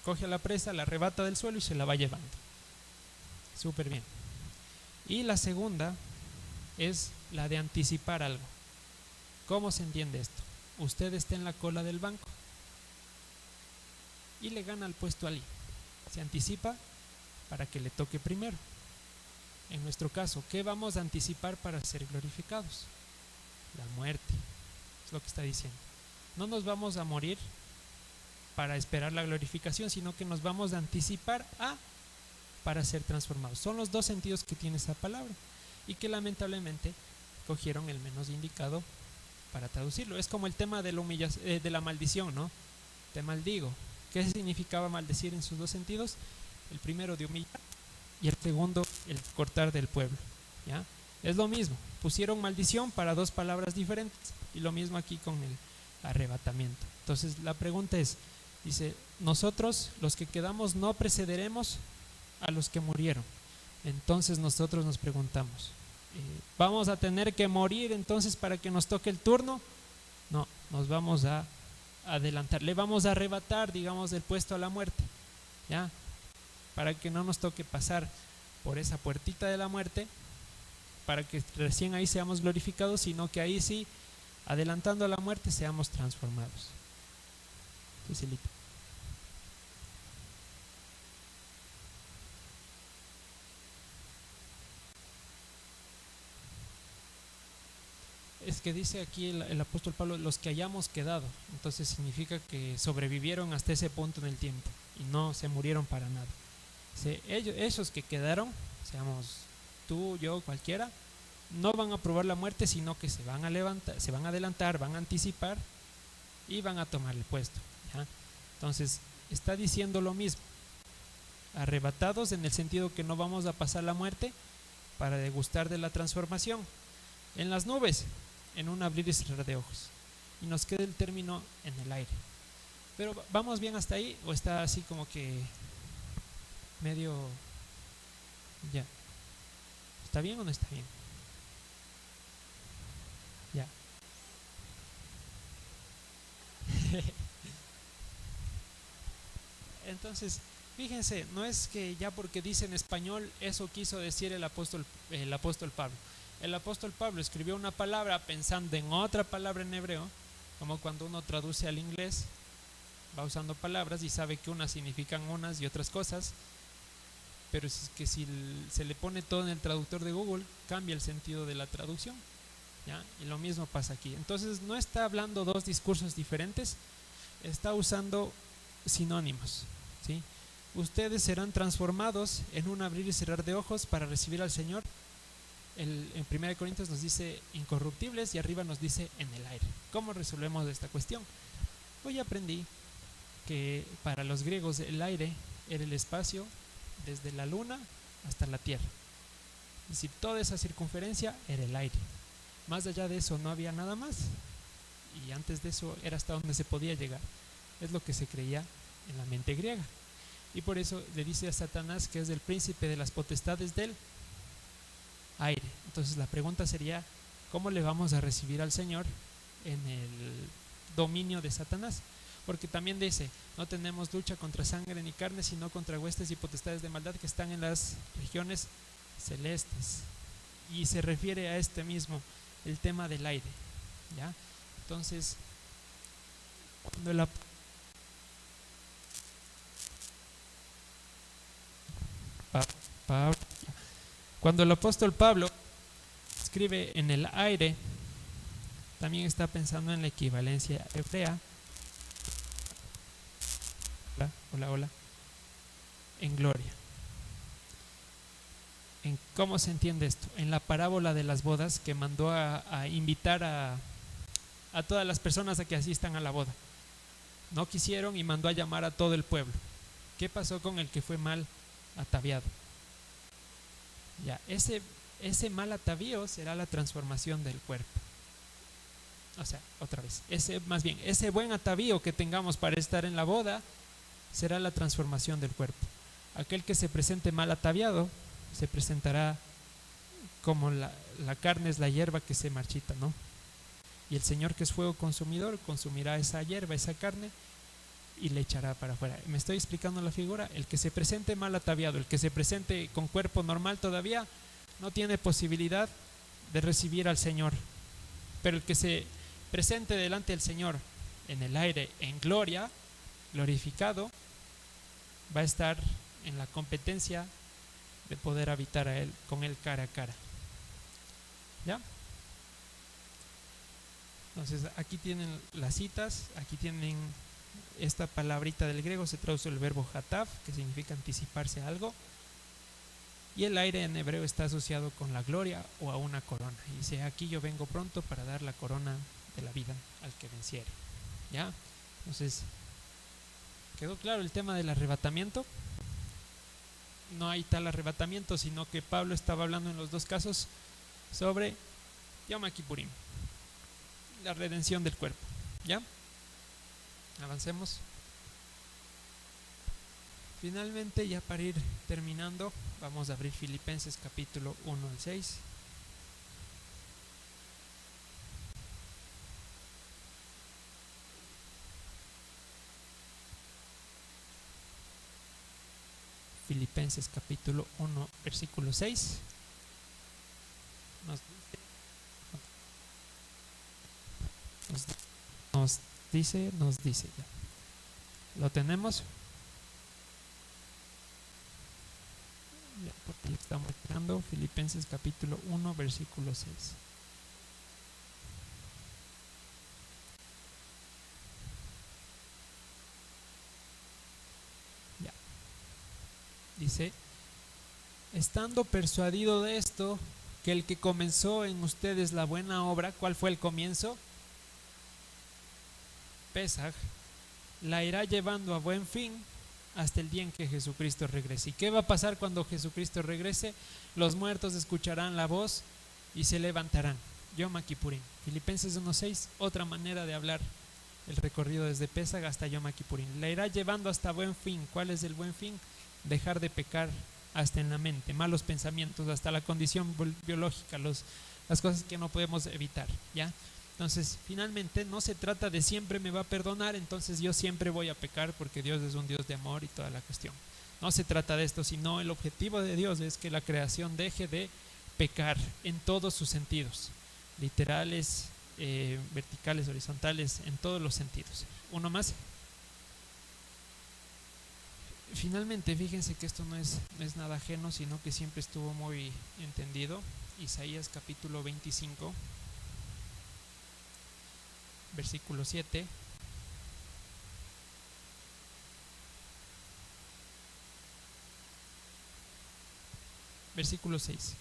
coge a la presa, la arrebata del suelo y se la va llevando. Súper bien. Y la segunda es la de anticipar algo. ¿Cómo se entiende esto? Usted está en la cola del banco y le gana el puesto a alguien. Se anticipa para que le toque primero. En nuestro caso, ¿qué vamos a anticipar para ser glorificados? La muerte, es lo que está diciendo. No nos vamos a morir para esperar la glorificación, sino que nos vamos a anticipar para ser transformados. Son los dos sentidos que tiene esa palabra y que lamentablemente cogieron el menos indicado para traducirlo. Es como el tema de la maldición, ¿no? Te maldigo. ¿Qué significaba maldecir en sus dos sentidos? El primero de humillar y el segundo el cortar del pueblo, ¿ya? Es lo mismo, pusieron maldición para dos palabras diferentes y lo mismo aquí con el arrebatamiento. Entonces la pregunta es, dice, nosotros los que quedamos no precederemos a los que murieron. Entonces nosotros nos preguntamos, ¿vamos a tener que morir entonces para que nos toque el turno? No, nos vamos a adelantar, le vamos a arrebatar, digamos, el puesto a la muerte, ¿ya? Para que no nos toque pasar por esa puertita de la muerte, para que recién ahí seamos glorificados, sino que ahí sí, adelantando a la muerte, seamos transformados. Cecilita. Es que dice aquí el apóstol Pablo, los que hayamos quedado, entonces significa que sobrevivieron hasta ese punto en el tiempo y no se murieron para nada. Esos que quedaron, seamos tú, yo, cualquiera, no van a probar la muerte, sino que se van a levantar, se van a adelantar, van a anticipar y van a tomar el puesto, ¿ya? Entonces está diciendo lo mismo, arrebatados en el sentido que no vamos a pasar la muerte para degustar de la transformación en las nubes, en un abrir y cerrar de ojos, y nos queda el término en el aire. Pero ¿vamos bien hasta ahí o está así como que medio... Ya. ¿Está bien o no está bien? Ya. Entonces, fíjense, no es que ya porque dice en español eso quiso decir el apóstol Pablo. El apóstol Pablo escribió una palabra pensando en otra palabra en hebreo, como cuando uno traduce al inglés, va usando palabras y sabe que unas significan unas y otras cosas, pero es que si se le pone todo en el traductor de Google, cambia el sentido de la traducción, ¿ya? Y lo mismo pasa aquí. Entonces no está hablando dos discursos diferentes, está usando sinónimos, ¿sí? Ustedes serán transformados en un abrir y cerrar de ojos para recibir al Señor. En 1 Corintios nos dice incorruptibles y arriba nos dice en el aire. ¿Cómo resolvemos esta cuestión? Hoy aprendí que para los griegos el aire era el espacio desde la luna hasta la tierra. Es decir, toda esa circunferencia era el aire. Más allá de eso no había nada más. Y antes de eso era hasta donde se podía llegar. Es lo que se creía en la mente griega. Y por eso le dice a Satanás que es el príncipe de las potestades del aire. Entonces la pregunta sería, ¿cómo le vamos a recibir al Señor en el dominio de Satanás? Porque también dice, no tenemos lucha contra sangre ni carne, sino contra huestes y potestades de maldad que están en las regiones celestes. Y se refiere a este mismo, el tema del aire, ¿ya? Entonces, cuando el apóstol Pablo escribe en el aire, también está pensando en la equivalencia hebrea. Hola, en gloria. ¿En cómo se entiende esto? En la parábola de las bodas, que mandó a invitar a todas las personas a que asistan a la boda. No quisieron y mandó a llamar a todo el pueblo. ¿Qué pasó con el que fue mal ataviado? Ya, ese mal atavío será la transformación del cuerpo. O sea, otra vez, ese buen atavío que tengamos para estar en la boda será la transformación del cuerpo. Aquel que se presente mal ataviado se presentará como la carne es la hierba que se marchita, ¿no? Y el Señor, que es fuego consumidor, consumirá esa hierba, esa carne, y le echará para afuera. ¿Me estoy explicando la figura? El que se presente mal ataviado, el que se presente con cuerpo normal todavía, no tiene posibilidad de recibir al Señor. Pero el que se presente delante del Señor en el aire, en gloria, glorificado, va a estar en la competencia de poder habitar a Él, con Él cara a cara. ¿Ya? Entonces aquí tienen las citas, aquí tienen esta palabrita del griego, se traduce el verbo hatav, que significa anticiparse a algo, y el aire en hebreo está asociado con la gloria o a una corona. Y dice, aquí yo vengo pronto para dar la corona de la vida al que venciere. ¿Ya? Entonces, ¿quedó claro el tema del arrebatamiento? No hay tal arrebatamiento, sino que Pablo estaba hablando en los dos casos sobre Yom Kippurim, la redención del cuerpo. ¿Ya? Avancemos. Finalmente, ya para ir terminando, vamos a abrir Filipenses capítulo 1 al 6. Filipenses capítulo 1 versículo 6 nos dice ya. ¿Lo tenemos? Ya, porque ya estamos llegando. Filipenses capítulo 1 versículo 6. Ya. Dice, estando persuadido de esto, que el que comenzó en ustedes la buena obra, ¿cuál fue el comienzo? Pesaj, la irá llevando a buen fin hasta el día en que Jesucristo regrese. ¿Y qué va a pasar cuando Jesucristo regrese? Los muertos escucharán la voz y se levantarán. Yom Kippurim. Filipenses 1:6, otra manera de hablar el recorrido desde Pesaj hasta Yom Kippurim. La irá llevando hasta buen fin. ¿Cuál es el buen fin? dejar de pecar hasta en la mente, malos pensamientos, hasta la condición biológica, las cosas que no podemos evitar, ¿ya? Entonces, finalmente, no se trata de siempre me va a perdonar, entonces yo siempre voy a pecar porque Dios es un Dios de amor y toda la cuestión. No se trata de esto, sino el objetivo de Dios es que la creación deje de pecar en todos sus sentidos, literales, verticales, horizontales, en todos los sentidos. Uno más. Finalmente, fíjense que esto no es nada ajeno, sino que siempre estuvo muy entendido. Isaías capítulo 25, versículo 7. Versículo 6.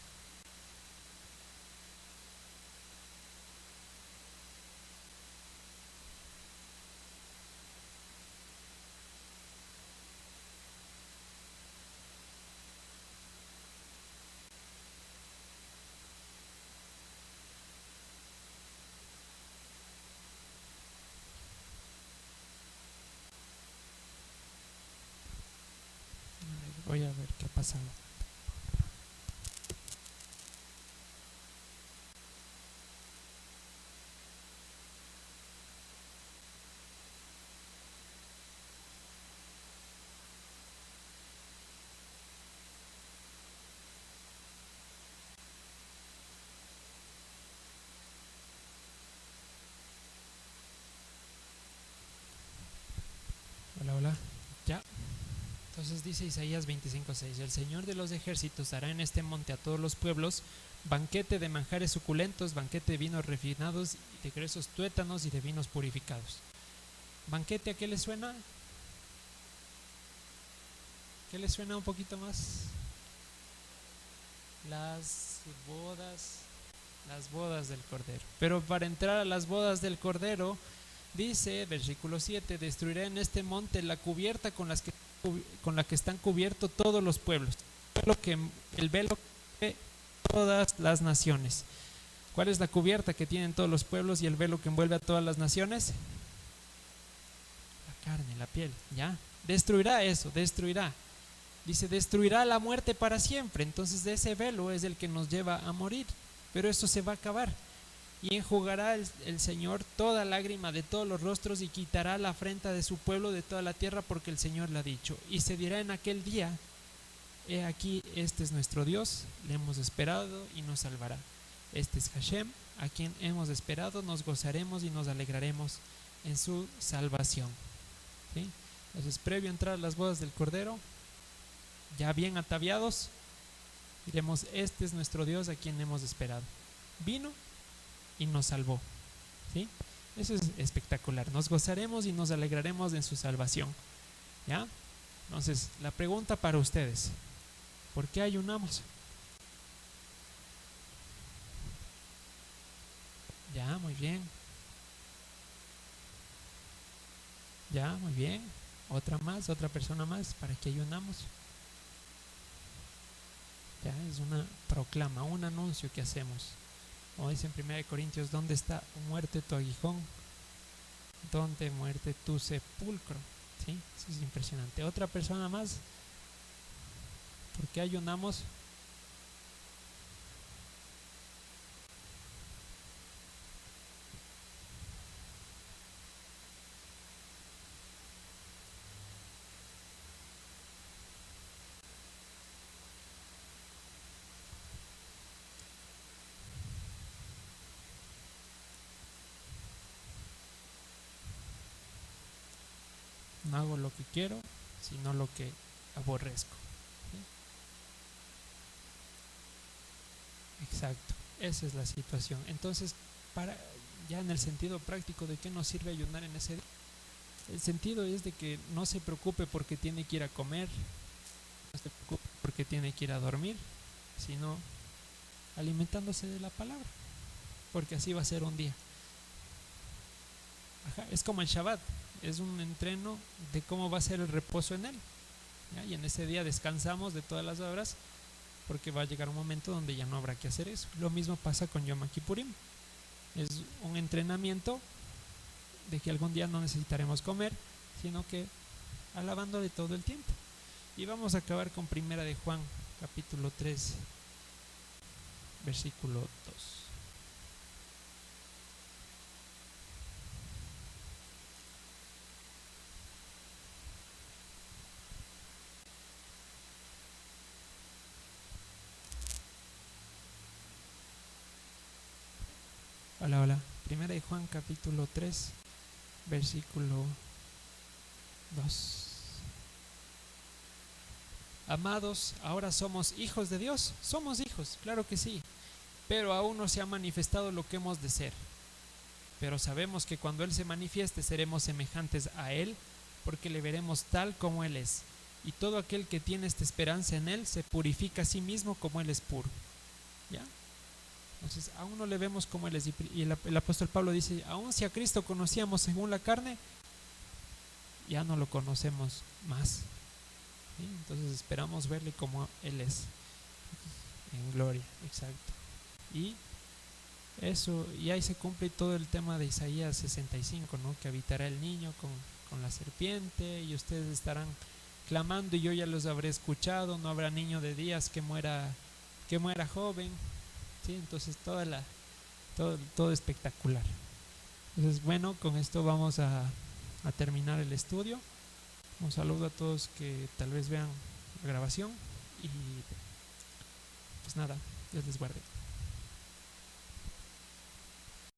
Voy a ver qué ha pasado. Hola, hola. Ya. Entonces dice Isaías 25:6: el Señor de los ejércitos hará en este monte a todos los pueblos banquete de manjares suculentos, banquete de vinos refinados, de gruesos tuétanos y de vinos purificados. ¿Banquete a qué le suena? ¿Qué le suena un poquito más? Las bodas del Cordero. Pero para entrar a las bodas del Cordero, dice, versículo 7, destruiré en este monte la cubierta con la que están cubiertos todos los pueblos, el velo que todas las naciones. ¿Cuál es la cubierta que tienen todos los pueblos y el velo que envuelve a todas las naciones? La carne, la piel, ¿ya? Destruirá eso, destruirá. Dice, destruirá la muerte para siempre. Entonces de ese velo es el que nos lleva a morir, pero eso se va a acabar. Y enjugará el Señor toda lágrima de todos los rostros y quitará la afrenta de su pueblo de toda la tierra, porque el Señor lo ha dicho. Y se dirá en aquel día, he aquí, este es nuestro Dios, le hemos esperado y nos salvará. Este es Hashem, a quien hemos esperado, nos gozaremos y nos alegraremos en su salvación. ¿Sí? Entonces, previo a entrar a las bodas del Cordero, ya bien ataviados, diremos, este es nuestro Dios a quien hemos esperado. Vino y nos salvó. ¿Sí? Eso es espectacular. Nos gozaremos y nos alegraremos en su salvación. ¿Ya? Entonces, la pregunta para ustedes: ¿por qué ayunamos? Ya, muy bien. Ya, muy bien. Otra más, otra persona más. ¿Para qué ayunamos? Ya, es una proclama, un anuncio que hacemos. Como dice en 1 Corintios, ¿dónde está, muerte, tu aguijón? ¿Dónde, muerte, tu sepulcro? ¿Sí? Eso es impresionante. Otra persona más. ¿Por qué ayunamos? No hago lo que quiero, sino lo que aborrezco. ¿Sí? Exacto, esa es la situación. Entonces, ya en el sentido práctico, ¿de qué nos sirve ayunar en ese día? El sentido es de que no se preocupe porque tiene que ir a comer, no se preocupe porque tiene que ir a dormir, sino alimentándose de la palabra, porque así va a ser un día. Ajá, es como el Shabbat, es un entreno de cómo va a ser el reposo en él. ¿Ya? Y en ese día descansamos de todas las obras, porque va a llegar un momento donde ya no habrá que hacer eso. Lo mismo pasa con Yom Kippurim. Es un entrenamiento de que algún día no necesitaremos comer, sino que alabándole todo el tiempo. Y vamos a acabar con Primera de Juan, capítulo 3, versículo 2. Hola, hola. Primera de Juan, capítulo 3, versículo 2. Amados, ahora somos hijos de Dios. Somos hijos, claro que sí. Pero aún no se ha manifestado lo que hemos de ser. Pero sabemos que cuando Él se manifieste seremos semejantes a Él, porque le veremos tal como Él es. Y todo aquel que tiene esta esperanza en Él se purifica a sí mismo como Él es puro. ¿Ya? Entonces aún no le vemos como Él es. Y el apóstol Pablo dice, aún si a Cristo conocíamos según la carne, ya no lo conocemos más. ¿Sí? Entonces esperamos verle como Él es, en gloria, exacto. Y eso, y ahí se cumple todo el tema de Isaías 65, ¿no? Que habitará el niño con la serpiente, y ustedes estarán clamando, y yo ya los habré escuchado, no habrá niño de días que muera joven. ¿Sí? Entonces todo espectacular. Entonces, bueno, con esto vamos a terminar el estudio. Un saludo a todos que tal vez vean la grabación, y pues nada, Dios les guarde.